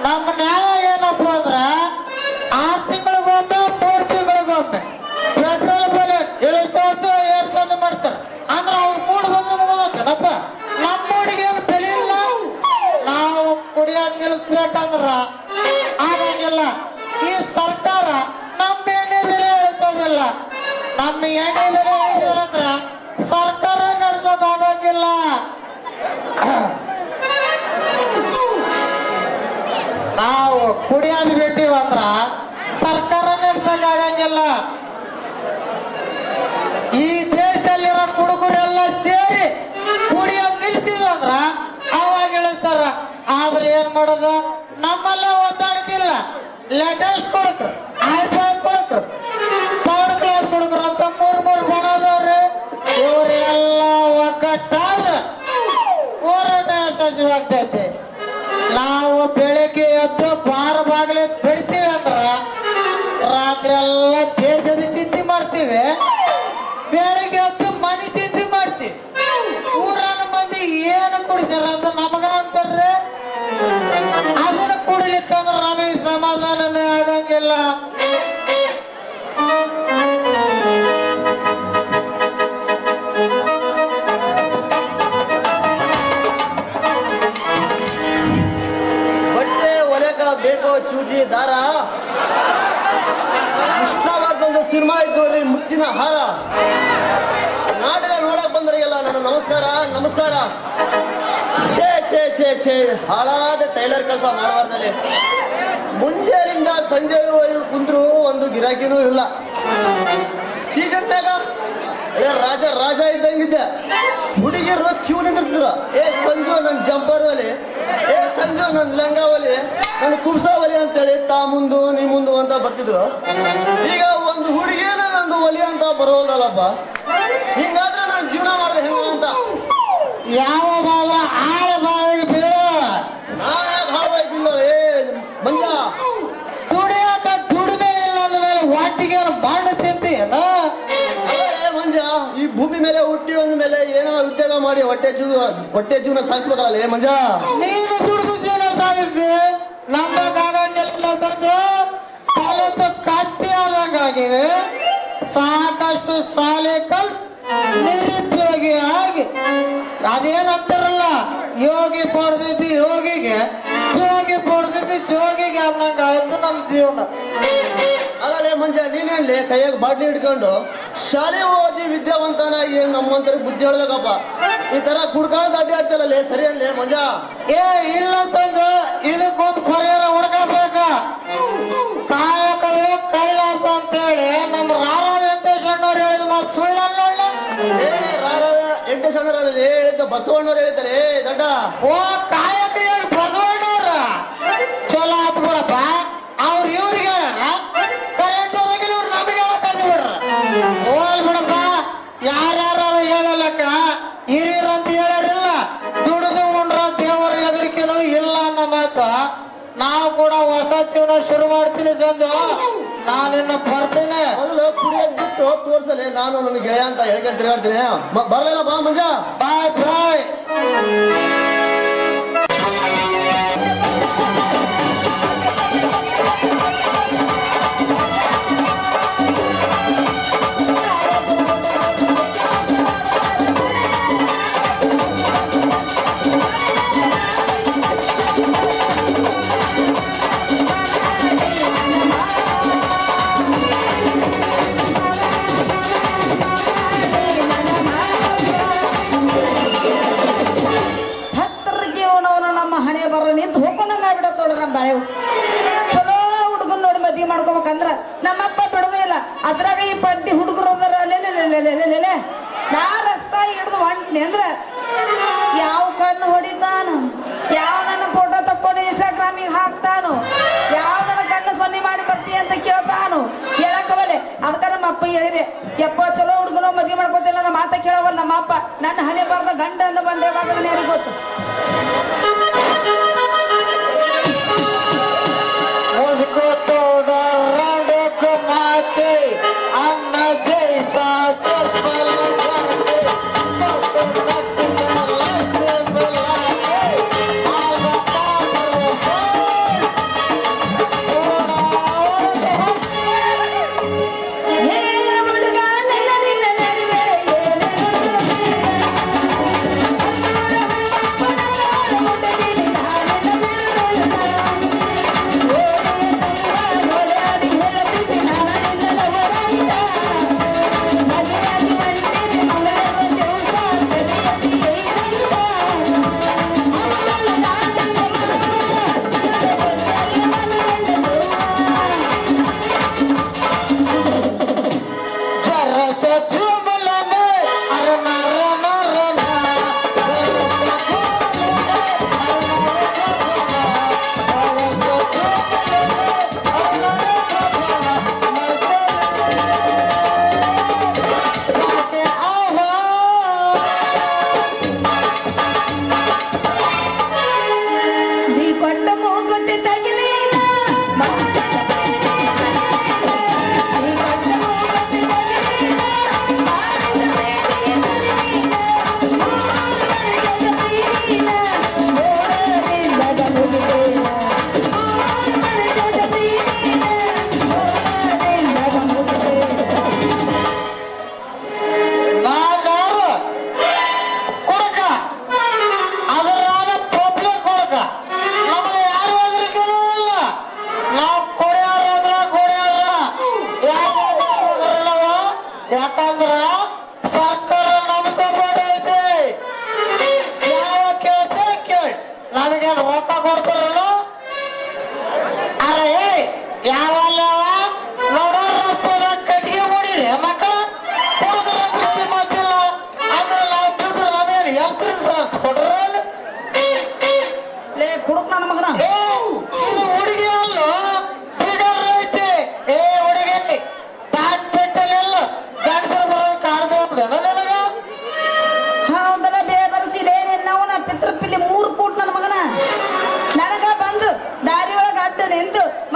ನಮ್ಮ ನ್ಯಾಯ ಏನಪ್ಪ ಅಂದ್ರ 6 ತಿಂಗಳಿಗೊಮ್ಮೆ 3 ತಿಂಗಳಿಗೊಮ್ಮೆ ಪೆಟ್ರೋಲ್ ಬೆಲೆ ಇಳಿಸೋದು ಏರ್ಸೋದು ಮಾಡ್ತಾರೆ. ಅಂದ್ರೆ ಅವ್ರು ಮೂಡ್ ಬಂದ್ರೆ ಮುಗೋದಪ್ಪ. ನಮ್ಮ ಮೂಡಿಗೆ ಏನು ಬೆಲೆ ಇಲ್ಲ. ನಾವು ಕುಡಿಯೋದ್ ನಿಲ್ಲಿಸ್ಬೇಕಂದ್ರ ಆಗಂಗಿಲ್ಲ. ಈ ಸರ್ಕಾರ ನಮ್ಮ ಎಣ್ಣೆ ಬೆಲೆ ಇಳಿಸೋದಿಲ್ಲ. ನಮ್ಮ ಎಣ್ಣೆ ಬೆಲೆ ಇಳಿಸಿದ್ರಂದ್ರ ಸರ್ಕಾರ ನಡೆಸೋಕ್ ಆಗಂಗಿಲ್ಲ. ನಾವು ಕುಡಿಯೋದು ಬಿಟ್ಟಿವಂದ್ರ ಸರ್ಕಾರ ನಡೆಸಕ್ ಆಗಂಗಿಲ್ಲ. ಈ ದೇಶದಲ್ಲಿರೋ ಹುಡುಗರೆಲ್ಲ ಸೇರಿ ಕುಡಿಯೋದು ನಿಲ್ಸಿದಂದ್ರ ಅವಾಗ ಇಳಿಸ್ತಾರ. ಆದ್ರೆ ಏನ್ ಮಾಡೋದು, ನಮ್ಮಲ್ಲ ಒದ್ದಾಡ್ತಿಲ್ಲ. ಲೇಟೆಸ್ಟ್ ಕೊಡ್ಕರು, ಐಫೈ ಕೊಡ್ಕರು, ಥರ್ಡ್ ಕ್ಲಾಸ್ ಕೊಡ್ಕರು ಅಂತ 3 ಬಣದವ್ರಿ. ಇವರೆಲ್ಲ ಒಗ್ಗಟ್ಟಾದ ಹೋರಾಟ ಸಜ್ಜವಾಗ್ತೈತೆ. ನಾವು ಬೆಳಿಗ್ಗೆ ಎದ್ದು ಬಾರ ಬಾಗಿಲು ಬಿಡ್ತೀವಿ ಅಂದ್ರ ರಾತ್ರಿ ಎಲ್ಲ ದೇಶದ ಚಿಂತೆ ಮಾಡ್ತೀವಿ. ಬೆಳಿಗ್ಗೆ ಎದ್ದು ಮನೆ ಚಿಂತೆ ಮಾಡ್ತೀವಿ. ಊರನ ಮಂದಿ ಏನು ಕುಡಿತಾರ ಅಂತ ನಮಗ ಅಂತಾರ್ರಿ. ಅದನ್ನ ಕುಡಿಲಿಕ್ಕಂದ್ರ ನಮಗೆ ಸಮಾಧಾನನೇ ಆಗಂಗಿಲ್ಲ. ಬೇಕೋ ಚೂಜಿ ದಾರ, ಇಷ್ಟವಾದೊಂದು ಸಿನಿಮಾ ಇದ್ದವ್ರಿ ಮುತ್ತಿನ ಹಾರ. ನಾಟಕ ನೋಡಕ್ ಬಂದ್ರಿಗೆಲ್ಲ ನನ್ನ ನಮಸ್ಕಾರ ನಮಸ್ಕಾರ. ಛೇ ಛೇ ಛೇ ಛೇ ಹಾಳಾದ ಟೈಲರ್ ಕೆಲಸ ಮಾಡಬಾರ್ದಲ್ಲಿ. ಮುಂಜಾನಿಂದ ಸಂಜೆವರೆಗೂ ಕುಂದ್ರು ಒಂದು ಗಿರಾಕಿನೂ ಇಲ್ಲ. ಸೀಸನ್ಯಾಗ ರಾಜ ರಾಜ ಇದ್ದಂಗಿದ್ದೆ. ಹುಡುಗಿಯರು ಕ್ಯೂ ನಿಂದಿರ್ತಿದ್ರು. ಏ ಸಂಜು ನನ್ ಜಂಪರ್ ಒಲಿ, ಏ ಸಂಜು ನನ್ ಲಂಗ ಒಲಿ, ನನ್ ಕುಬ್ಸ ಒಲಿ ಅಂತೇಳಿ ತಾ ಮುಂದು ನೀ ಮುಂದು ಅಂತ ಬರ್ತಿದ್ರು. ಈಗ ಒಂದು ಹುಡುಗಿನ ನಂದು ಒಲಿ ಅಂತ ಬರೋದಲ್ಲಪ್ಪ. ಹಿಂಗಾದ್ರೆ ನಾನು ಜೀವನ ಮಾಡಿದೆ ಹೆಂಗ ಅಂತ. ಯಾವಾಗ ಆಳ ಬಾಯಿಗೆ ಬೀಳು. ನಾನೇ ಹಾಳಾಗಿ ಬಿಲ್ಲ. ಏ ಮಂಜ, ದುಡಿಯಾಕ ದುಡಿಮೆ ಇಲ್ಲ ಅಂದ್ಮೇಲೆ ವಾಟಿಗೆ ಬಾಂಡ ತಿಂತೀಯಲ್ಲ. ಮಂಜ, ಈ ಭೂಮಿ ಮೇಲೆ ಹುಟ್ಟಿ ಒಂದ ಮೇಲೆ ಏನೋ ಉದ್ಯೋಗ ಮಾಡಿ ಹೊಟ್ಟೆ ಜೀವನ ಸಾಗಿಸ್ಬೇಕಲ್ಲ. ಏ ಮಂಜ, ನೀನು ದುಡಿದು ಜೀವನ ಸಾಗಿಸಿ ನಮ್ಮಕ್ಕಾಗಂಗಿಲ್ಲ. ಕಲಿತು ಕತ್ತಿ ಆದಂಗಾಗಿವೆ. ಸಾಕಷ್ಟು ಶಾಲೆ ಕಲ್ತು ನಿರುದ್ಯೋಗಿ ಆಗಿ ಅದೇನಂತಾರಲ್ಲ, ಯೋಗಿ ಪಡೆದಿದ್ದು ಯೋಗಿಗೆ, ಜೋಗಿ ಪಡೆದಿದ್ದು ಜೋಗಿಗೆ ಅನ್ನಂಗಾಯ್ತು ನಮ್ಮ ಜೀವನ. ಅಲ್ಲೇ ಮಂಜ, ನೀನೇನ್ಲಿ ಕೈಯಾಗ ಬಾಟ್ಲಿ ಹಿಡ್ಕೊಂಡು ಶಾಲೆ ಓದಿ ವಿದ್ಯಾವಂತನಾಗಿ ನಮ್ಮಂತರ ಬುದ್ಧಿ ಹೇಳ್ಬೇಕಪ್ಪ. ಈ ತರ ಕುಡ್ಕೊಂಡು ಅಡ್ಡಾಡ್ತಿರಲ್ಲ, ಸರಿ ಅನ್ಲೇ ಮಂಜ? ಏ ಇಲ್ಲ ಸಂಜು, ಇದಕ್ಕೊಂದು ಪರಿಹಾರ ಹುಡುಕಬೇಕ. ಕಾಯಕವೇ ಕೈಲಾಸ ಅಂತೇಳಿ ನಮ್ಮ ರಾಮ ವೆಂಕಟೇಶ್ವರನವ್ರು ಹೇಳಿದ ಮಾತು ಸುಳ್ಳಲ್ಲ. ಏ ವೆಂಕಟೇಶ್ವರರಲ್ಲಿ ಹೇಳಿದ್ದ ಬಸವಣ್ಣವ್ರು ಹೇಳಿದ್ದಾರೆ ದಡ್ಡ. ಓ ಕಾಯಕ ಬಸವಣ್ಣವ್ರ ಚಲೋ ಆತ್ ಬಿಡಪ್ಪ. ಅವ್ರು ಇವ್ರಿಗೆ ಕರೆಂಟ್ ಹೋದಾಗಿಲ್ಲ, ಇವ್ರು ನಮಗೆ ಹೇಳಕ್ಕಾಗಿ ಬಿಡ್ರ. ಹೋಲ್ ಬಿಡಪ್ಪ, ಯಾರ್ಯಾರು ಹೇಳಲಕ್ಕ ಹಿರಿಯರು ಅಂತ ಹೇಳರಿಲ್ಲ. ದುಡಿದು ಉಂಡ್ರ ದೇವರ ಹೆದರಿಕೆನೂ ಇಲ್ಲ ಅನ್ನೋ ಮಾತು. ನಾವು ಕೂಡ ಹೊಸ ಜೀವನ ಶುರು ಮಾಡ್ತೀನಿ ಸಂಜು. ನಾನಿನ್ನು ಬರ್ತೀನಿ. ಮೊದಲು ಕುಡಿಯೋದ್ ಬಿಟ್ಟು ತೋರ್ಸಲೆ ನಾನು ನನ್ನ ಗೆಳೆಯ ಅಂತ ಹೇಳ್ಕೊಂಡು ತಿರುಗಾಡ್ತೀನಿ. ಬರ್ಲೇನ ಬಾ ಮಂಜ. ಬಾಯ್ ಬಾಯ್. ಬಾಳೆವು ಚಲೋ ಹುಡುಗನ್ ನೋಡಿ ಮದ್ವಿ ಮಾಡ್ಕೋಬೇಕಂದ್ರ ನಮ್ಮಪ್ಪ ಬಿಡುದಿಲ್ಲ. ಅದ್ರಾಗ ಈ ಪಡ್ಡಿ ಹುಡುಗರು ಅಲ್ಲೇ ನಾ ರಸ್ತಾ ಹಿಡಿದು ಹೊಂಟ್ನಿ ಅಂದ್ರ ಯಾವ ಕಣ್ಣು ಹೊಡಿತಾನು, ಯಾವ ನನ್ನ ಫೋಟೋ ತಕ್ಕೊಂಡು ಇನ್ಸ್ಟಾಗ್ರಾಮಿಗೆ ಹಾಕ್ತಾನು, ಯಾವ ನನ್ನ ಕಣ್ಣು ಸೊನ್ನೆ ಮಾಡಿ ಬರ್ತೀಯ ಅಂತ ಕೇಳ್ತಾನು. ಹೇಳಕ್ಕವಲೆ ಅದಕ್ಕ ನಮ್ಮ ಅಪ್ಪ ಹೇಳಿದೆ, ಯಪ್ಪ ಚಲೋ ಹುಡುಗನ ಮದ್ವಿ ಮಾಡ್ಕೋತಿಲ್ಲ. ನಮ್ಮ ಮಾತ ಕೇಳವಲ್ಲ ನಮ್ಮ ಅಪ್ಪ. ನನ್ನ ಹಣೆ ಬಾರ್ದ ಗಂಡ ಅನ್ನ ಬಂಡೆ ಬಾಗದ ಯಾರಿಗೆ ಗೊತ್ತು. ಅನ್ನ ಜೈಸ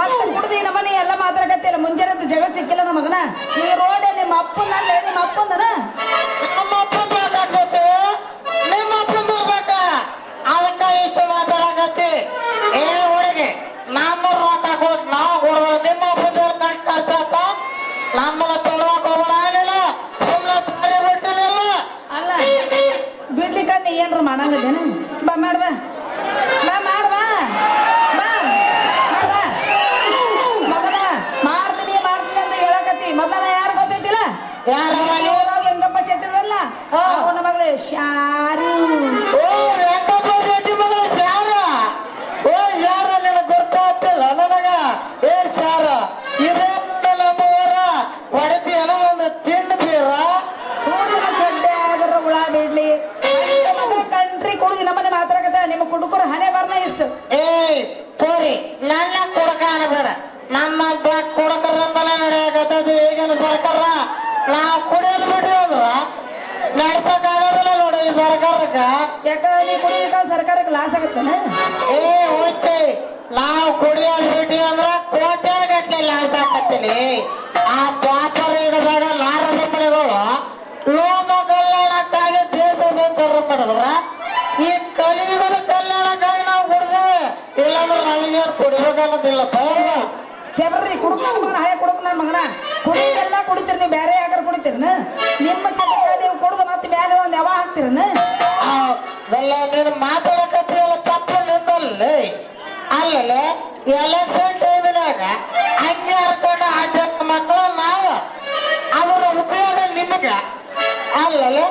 ಮತ್ತೆ ಕುಡ್ದು ಈ ನಮ್ಮನೆ ಎಲ್ಲ ಮಾತಾಡಕತ್ತಿಲ್ಲ ಮುಂಜಾನೆ ಜಗಳ ಸಿಕ್ಕಿಲ್ಲ ನಮ್ಮ ಮಗನ ಈ ರೋಡ್ ನಿಮ್ಮ ಅಪ್ಪನಲ್ಲೇ ನಿಮ್ಮ ಅಪ್ಪಂದನ ನಮ್ಮ ಅಪ್ಪಂದು ಯಾಕಾಗ್ತೈತೆ ನಿಮ್ಮ ಅಪ್ಪಂದು ಇರ್ಬೇಕ ಅದಕ್ಕ ಇಷ್ಟು ಮಾತಾಡಕತ್ತಿ ಏ ಹುಡುಗಿ ನಮ್ಮ ರೊಕ್ಕ ಕೊಟ್ಟು ನಾವು ಕೊಡೋದು ನಿಮ್ಮ ಅಪ್ಪಂದು ಕಟ್ಟಾತ ನಮ್ಮನ್ನ ತೊಗೊಳಕ್ ಹೋಗೋಣ ಏನಿಲ್ಲ ಸುಮ್ಮನೆ ತಾರಿ ಬಿಟ್ಟಿಲ್ಲ ಅಲ್ಲ ಬಿಡ್ಲಿಕ್ಕ ನೀ ಏನ್ರ ಮಾಡಂಗದೇನು ಬಾ ಮಾಡ್ಬಾ ಬಾ ಮಾಡ್ಬಾ ಬಾ ಮಾಡ್ಬಾ ಮಗನ ಮಾಡ್ತೀನಿ ಅಂತ ಹೇಳಕತ್ತಿ ಮೊದಲ ಯಾರು ಗೊತ್ತೈತಿಲ್ಲ ಯಾರ ಹೆಂಗಪ್ಪ ಸೆಟ್ಟಿದಲ್ಲ ಅವನ ಮಗಳು ಶಾರು ಓ ವೆಂಕಪ್ಪ ಶೆಟ್ಟಿ ಮಗಳು ಶಾರ ಓ ಯಾರ ನಿನಗೆ ಗೊತ್ತಾಗ್ತಿಲ್ಲ ನನಗ ಏ ಶಾರ ಇದೇ ನಮ್ಮವರ ಹೊಡೆತಿ ಏನೋ ಒಂದು ತಿಂಡು ಬೀರ ಸೂರ್ಯನ ಚಡ್ಡೆ ಆಗರ ಹುಳ ಬಿಡ್ಲಿ ಕಂಟ್ರಿ ಕುಡಿದು ನಮ್ಮನೆ ಮಾತಾಡಕತ್ತ ನಿಮ್ಮ ಕುಡುಕರು ಹಣೆ ಬರ್ನ ಇಷ್ಟು ಏಯ್ ಪೋರಿ ನನ್ನ ಕುಡಕ ಅನ್ಬೇಡ ನಮ್ಮ ಕುಡಕರಿಂದಲೇ ನಡೆಯಕತ್ತದು ಈಗಿನ ಸರ್ಕಾರ ನಾವು ಕುಡಿಯೋದು ಬಿಟ್ಟಿವಂದ್ರ ನಡ್ಸಕ್ಕಾಗೋದಿಲ್ಲ ನೋಡಿ ಈ ಸರ್ಕಾರಕ್ಕ ಯಾಕಂದ್ರೆ ನೀ ಕುಡಿಲಿಕ್ಕ ಸರ್ಕಾರಕ್ಕೆ ಲಾಸ್ ಆಗತ್ತೇನ ಏ ಹೋಯ್ತಿ ನಾವು ಕುಡಿಯೋದು ಬಿಟ್ಟಿವಿ ಅಂದ್ರ ಕೋಟ್ಯಾನ ಗಟ್ಲೆ ಲಾಸ್ ಹಾಕತ್ತೀನಿ ಆ ದ್ವಾಪರ ಹಿಡಿದಾಗ ಲಾರದ ಮನೆಗಳು ಲೋಕ ಕಲ್ಯಾಣಕ್ಕಾಗಿ ದೇಶ ಸಂಚಾರ ಮಾಡಿದ್ರ ಈ ಕಲಿಯುಗದ ಕಲ್ಯಾಣಕ್ಕಾಗಿ ನಾವು ಕುಡಿದೇವೆ ಇಲ್ಲಾಂದ್ರೆ ನಮಗೇನು ಕುಡಿಬೇಕನ್ನೋದಿಲ್ಲ ಬಯಲ ಕೆಬ್ರಿ ಕುಡುಕ ಮಗನ ಹಳೆ ಕುಡುಕ ನನ್ನ ಮಗನ ಕುಡಿದೆಲ್ಲ ಕುಡಿತೀರಿ ನೀವು ಬೇರೆ ಯಾಕಾರ ಕುಡಿತೀರನ ನಿಮ್ಮ ಚಟಕ ನೀವು ಕುಡ್ದು ಮತ್ತೆ ಬೇರೆ ಒಂದು ಯಾವ ಹಾಕ್ತಿರನ ಅದೆಲ್ಲ ನೀನು ಮಾತಾಡಕತ್ತೀವಲ್ಲ ತಪ್ಪು ನಿಂದಲ್ಲೇ ಅಲ್ಲೇ ಎಲೆಕ್ಷನ್ ಟೈಮಿನಾಗ ಹಂಗೆ ಹರ್ಕೊಂಡು ಆಟ ಮಕ್ಕಳು ನಾವು ಅದರ ಉಪಯೋಗ ನಿಮಗೆ ಅಲ್ಲೇ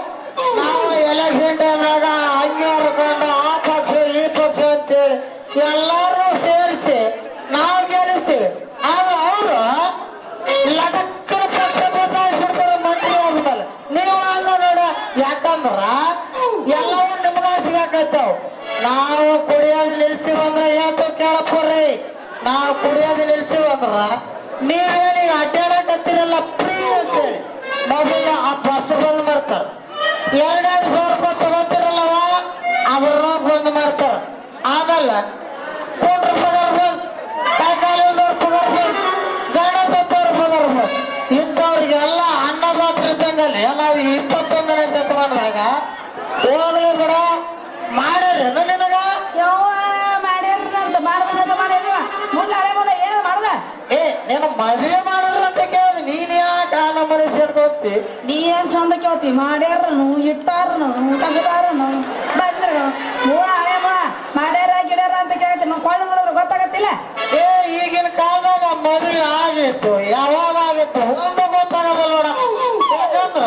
ನಾವು ಎಲೆಕ್ಷನ್ ಟೈಮ್ನಾಗ ಹಂಗೆ ಹರ್ಕೊಂಡು ಆ ಪಕ್ಷ ಈ ಪಕ್ಷ ಅಂತೇಳಿ ಎಲ್ಲರೂ ಸೇರಿಸಿ ನಾವು ಗೆಲ್ಲಿಸ್ತೀವಿ ಆದ್ರೆ ಅವರು ಲಟಕ್ಕನ ಪಕ್ಷ ಬದಲಾಯಿಸ್ಬಿಡ್ತಾರೆ ಮಂತ್ರಿ ಆದ್ಮೇಲೆ ನೀವು ಹಂಗ ನೋಡ ಯಾಕಂದ್ರ ಎಲ್ಲವೂ ನಿಮ್ಗ ಸಿಗಾಕೈತಾವ್ ನಾವು ಕುಡಿಯೋದು ನಿಲ್ಸಿವಂದ್ರ ಹೇಳ್ತು ಕೇಳಪ್ಪರ್ರಿ ನಾವು ಕುಡಿಯೋದು ನಿಲ್ಸಿವಂದ್ರ ನೀವೇನೀಗ ಅಡ್ಡಾಡಕತ್ತೀರಲ್ಲ ಫ್ರೀ ಅಂತೇಳಿ ಮೊದಲು ಆ ಬಸ್ ಬಂದ್ ಮಾಡ್ತಾರ 2,000 ರೂಪಾಯಿ ತಗೋತಿರಲ್ಲವ ಅದ್ರನ್ನ ಬಂದ್ ಮಾಡ್ತಾರ ಆಮೇಲೆ ಕೋಟಿ ಪಗಾರ ಬಂದ್ ಕೈಕಾಲಿಂದವ್ರ ಪಗಾರ ಬಂದ್ ಗಣಸತ್ತವ್ರ ಪಗಾರ ಬಂದ್ ಇಂಥವ್ರಿಗೆಲ್ಲ ಅನ್ನದಾತ್ರ ಇದ್ದಂಗಲ್ಲಿ ನಾವು 21ನೇ ಶತಮಾನದಾಗ ಹೋಗ್ಲಿ ಬಿಡ ಮಾಡ್ಯಾರೇನು ನಿನಗ ಯವ್ವ ಮಾಡ್ಯಾರಂತ ಮಾಡ್ಬೇಕಂತ ಮಾಡಿದ್ವ ಮುಂದೆ ಹಳೆ ಮುಂದೆ ಏನು ಮಾಡ್ದ ಏ ನೀನು ಮದುವೆ ಮಾಡಿದ್ರ ಅಂತ ಕೇಳಿದ್ ನೀನ್ ಯಾಕೆ ಆ ನಮ್ಮನೆ ಸೇರ್ಕೋತಿ ನೀ ಏನ್ ಚಂದ ಕೇಳ್ತಿ ಮಾಡ್ಯಾರನು ಇಟ್ಟಾರನು ತೆಗದಾರನು ಬಂದ್ರು ಮೂಳ ಹಳೆ ಮೂಳ ಮಾಡ್ಯಾರ ಗಿಡ್ಯಾರ ಅಂತ ಕೇಳ್ತಿ ನಾವು ಕೊಳ್ಳ ನೋಡಿದ್ರೆ ಗೊತ್ತಾಗತ್ತಿಲ್ಲ ಏ ಈಗಿನ ಕಾಲದಾಗ ಮದುವೆ ಆಗಿತ್ತು ಯಾವಾಗ ಆಗಿತ್ತು ಒಂದು ಗೊತ್ತಾಗಲ್ಲ ನೋಡ ಯಾಕಂದ್ರ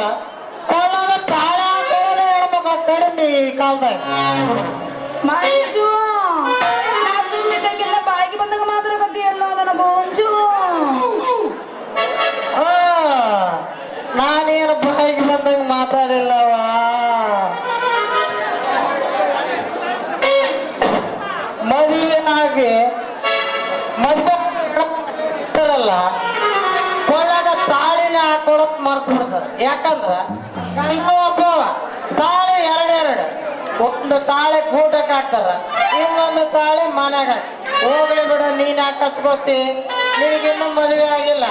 ಕೊಳ್ಳಾಗ ತಾಳೆ ಹಾಕೋದೇ ಹೇಳ್ಬೇಕು ಕಡಿಮೆ ಈ ಕಾಲದಾಗ ಮಂಜು ನಾ ಸುಮ್ಮಿದ್ದಂಗೆಲ್ಲ ಬಾಯಿಗೆ ಬಂದಾಗ ಮಾತಾಡಕತ್ತೀಯಲ್ಲ ನನಗೆ ಮಂಜು ನಾನೇನು ಬಾಯಿಗೆ ಬಂದಂಗ ಮಾತಾಡಿಲ್ಲವ ಮದುವೆನಾಗಿ ಮದುವೆಲ್ಲ ಕೊಳ್ಳಾಗ ತಾಳಿನ ಹಾಕೊಳಕ್ ಮರ್ತು ಬಿಡ್ತಾರೆ ಯಾಕಂದ್ರ ಒಬ್ಬ ತಾಳಿ ಎರಡೆರಡು ಒಂದು ತಾಳೆ ಗೂಟಕ್ಕೆ ಹಾಕ್ತಾರ ಇನ್ನೊಂದು ತಾಳೆ ಮನೆಗ ಹೋಗ್ಲಿ ಬಿಡ ನೀನ್ ಯಾಕೆ ಹಚ್ಕೋತಿ ನಿನಗಿನ್ನೂ ಮದುವೆ ಆಗಿಲ್ಲ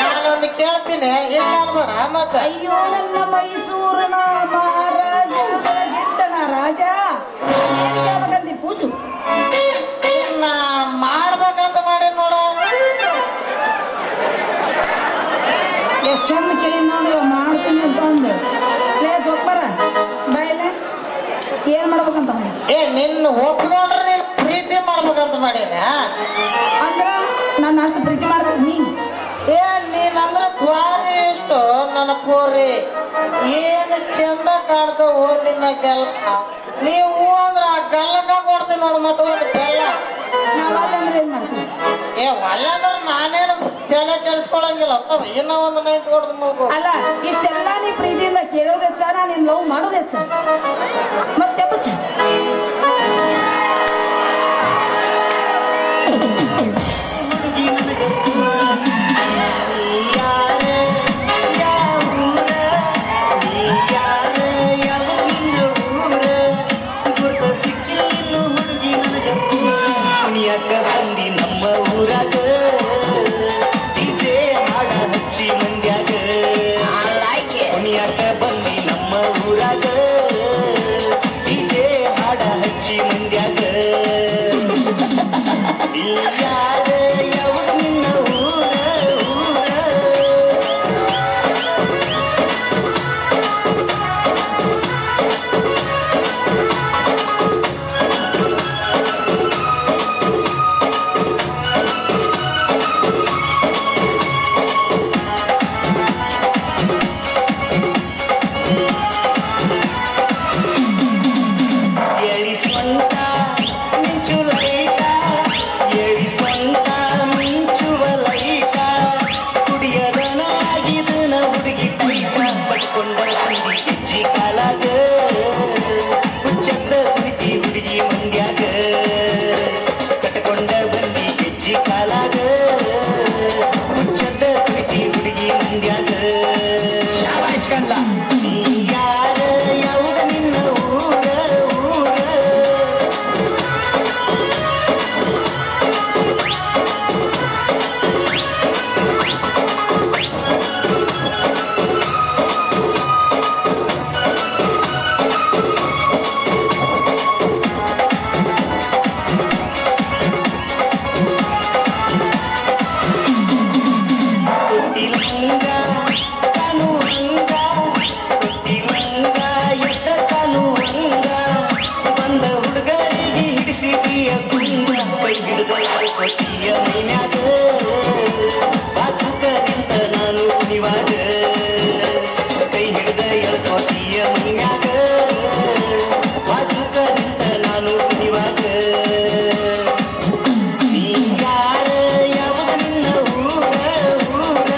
ನಾನೊಂದು ಕೇಳ್ತೀನಿ ಇಲ್ಲ ಅನ್ಬೇಡ ಮತ್ತ ಅಯ್ಯೋ ನನ್ನ ಮೈಸೂರಿನ ಮಹಾರಾಜ ಗಿಟ್ಟನ ರಾಜ ಕೇಳ್ಬೇಕಂತಿ ಪೂಜು ಇನ್ನ ಮಾಡ್ಬೇಕಂತ ಮಾಡಿ ನೋಡ ಎಷ್ಟು ಚಂದ ಕೇಳಿ ನೋಡಿ ಮಾಡ್ತೀನಿ ಅಂತ ಅಂದು ಲೇ ಜೊಪ್ಪರ ಬಾಯಿಲೆ ಏನ್ ಮಾಡ್ಬೇಕಂತ ಮಾಡಿ ಏ ನಿನ್ನ ಒಪ್ಕೊಂಡ್ರೆ ನೀನ್ ಪ್ರೀತಿ ಮಾಡ್ಬೇಕಂತ ಮಾಡೀನ ಅಂದ್ರ ನಾನು ಅಷ್ಟು ಪ್ರೀತಿ ಮಾಡ್ತೀನಿ ನೀ ಏ ನೀನಂದ್ರ ಭಾರಿ ಇಷ್ಟು ನನ್ನ ಪೋರಿ ಏನು ಚಂದ ಕಾಣ್ತಾವ ನಿನ್ನ ಕೆಲಸ ನೀವು ಅಂದ್ರ ಆ ಗಲ್ಲಕ್ಕ ಕೊಡ್ತೀನಿ ನೋಡು ಮತ್ತೆ ಒಂದು ಬೆಲ್ಲ ನಾವಲ್ಲ ಅಂದ್ರೆ ಏನ್ ಮಾಡ್ತೀನಿ ಏ ಒಳ್ಳೆ ಅಂದ್ರೆ ನಾನೇನು ತಲೆ ಕೆಡಿಸ್ಕೊಳಂಗಿಲ್ಲ ಇನ್ನೂ ಒಂದು ನೈಟ್ ಹೊಡೆದು ಮಗು ಅಲ್ಲ ಇಷ್ಟೆಲ್ಲ ನೀ ಪ್ರೀತಿಯಿಂದ ಕೇಳೋದು ಹೆಚ್ಚ ನಾನು ನಿನ್ ಲವ್ ಮಾಡೋದು ಹೆಚ್ಚ ಮತ್ತೆ ಬಸ್ ಬಂದಿ ನಮ್ಮ ಊರಾಗ ಯಾರ ಯಾವ ನಿನ್ನ ಊರ ಊರ ಎಳಿ ಸ್ವಂತ ಮಿಂಚುವ ಲೈಟ ಎಳಿ ಸ್ವಂತ ಮಿಂಚುವ ಲೈಟ ಕುಡಿಯದನಾಗಿದನ ಹುಡುಗಿ ಪೈಟ ಪಟ್ಕೊಂಡ ಹುಡುಗಿ ಹೆಜ್ಜಿ ಕಾಲಾಗ ಹುಚ್ಚಂದ ಕುಡಿತಿ ಹುಡುಗಿ ಮಂಡ್ಯಾಗ ಕಟ್ಕೊಂಡ ಬಂದಿ ಹೆಜ್ಜಿ ಕಾಲಾಗ ಹುಚ್ಚಂದ ಕುಡಿತಿ ಹುಡುಗಿ ಮಂಡ್ಯಾಗ ಯಾರ ಯಾವ್ದ ನಿನ್ನ ಊರ ಊರ ತೊಟ್ಟಿಲಂಗ ತಾನು ಹಂಗ ತೊಟ್ಟಿಲಂಗ ಎದ್ದ ತಾನು ಹಂಗ ಬಂದ ಹುಡುಗರಿಗೆ ಹಿಡಿಸಿದೀಯ ಕುಂಗ ಕೈ ಹಿಡಿದ ಕೊಟ್ಟಿಯ ಮೈನ್ಯಾಗ ಬಾಚುಕ ನಿಂತ ನಾನು ಕುಣಿವಾಗ ಕೈ ಹಿಡಿದ ಕೊಟ್ಟಿಯ ಮೈನ್ಯಾಗ ಬಾಚುಕ ನಿಂತ ನಾನು ಕುಣಿವಾಗ ನೀ ಯಾರ ಯಾವ ನಿನ್ನ ಊರ ಊರ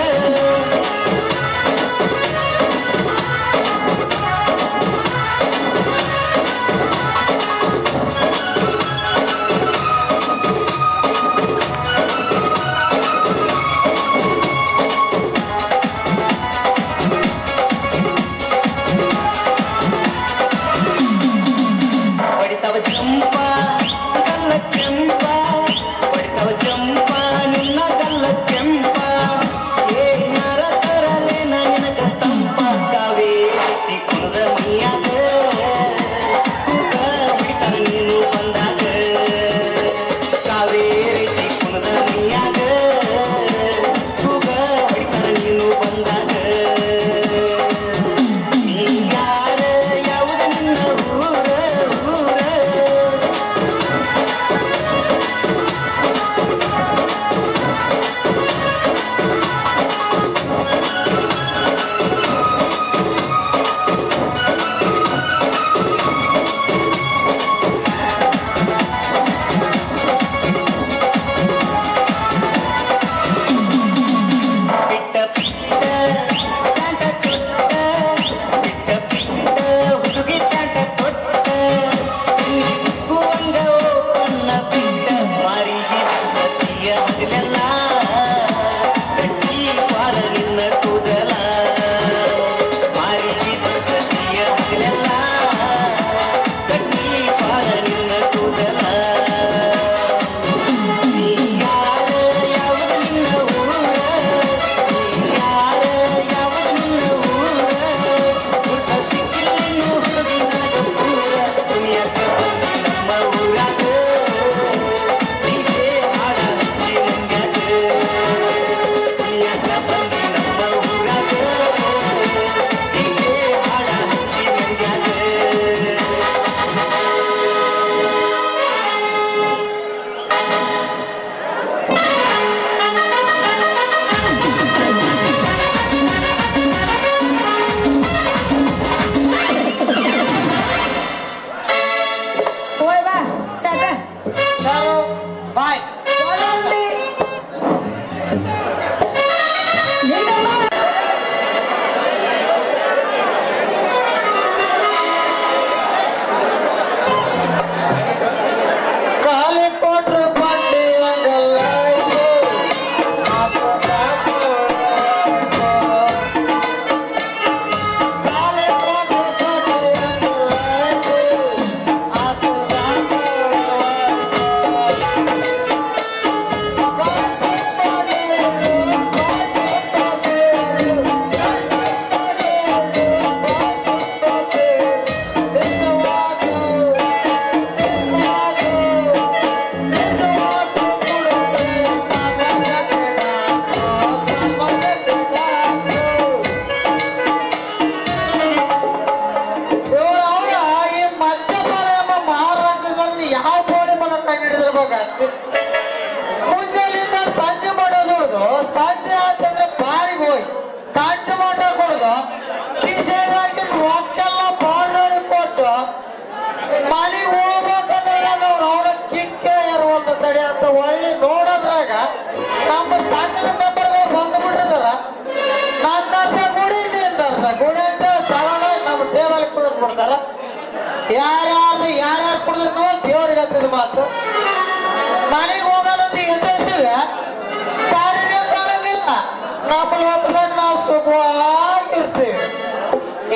ನಮ್ಮ ಲೋಕದಾಗ ನಾವು ಸುಖವಾಗಿರ್ತೀವಿ.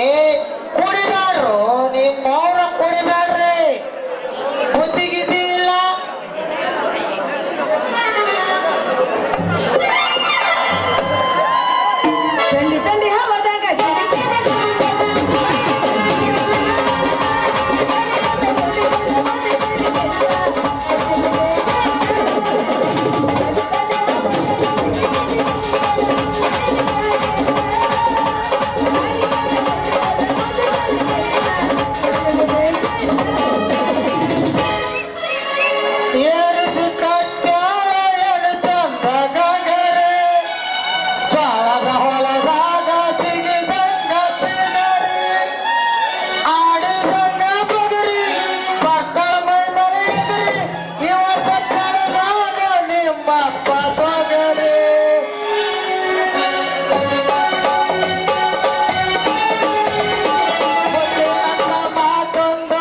ಏ ಕುಡಿಬ್ಯಾಡ್ರು, ನಿಮ್ಮವ್ರ ಕುಡಿಬ್ಯಾಡ್ರಿ. ಬುದ್ಧಿಗಿದ್ದಿ ಇಲ್ಲ. ತಂಡಿ ತಂಡಿ ಹವದಾಗ ಏರಿಸಿ ಕಟ್ಟ್ಯಾಳ ಎಡು ಚಂದ ಗಗರೆ, ಜ್ವಾಳದ ಹೊಲದಾಗ ಚಿಗಿದಂಗ ಚಿಗರಿ, ಆಡಿದಂಗ ಬಗರಿ, ಮಕ್ಕಳ ಮೈ ಮರಿದ್ರಿ, ಇವ ಸಕ್ಕಳದಾಗ ನಿಮ್ಮಪ್ಪ ತೊಗರಿ. ಮಾತೊಂದು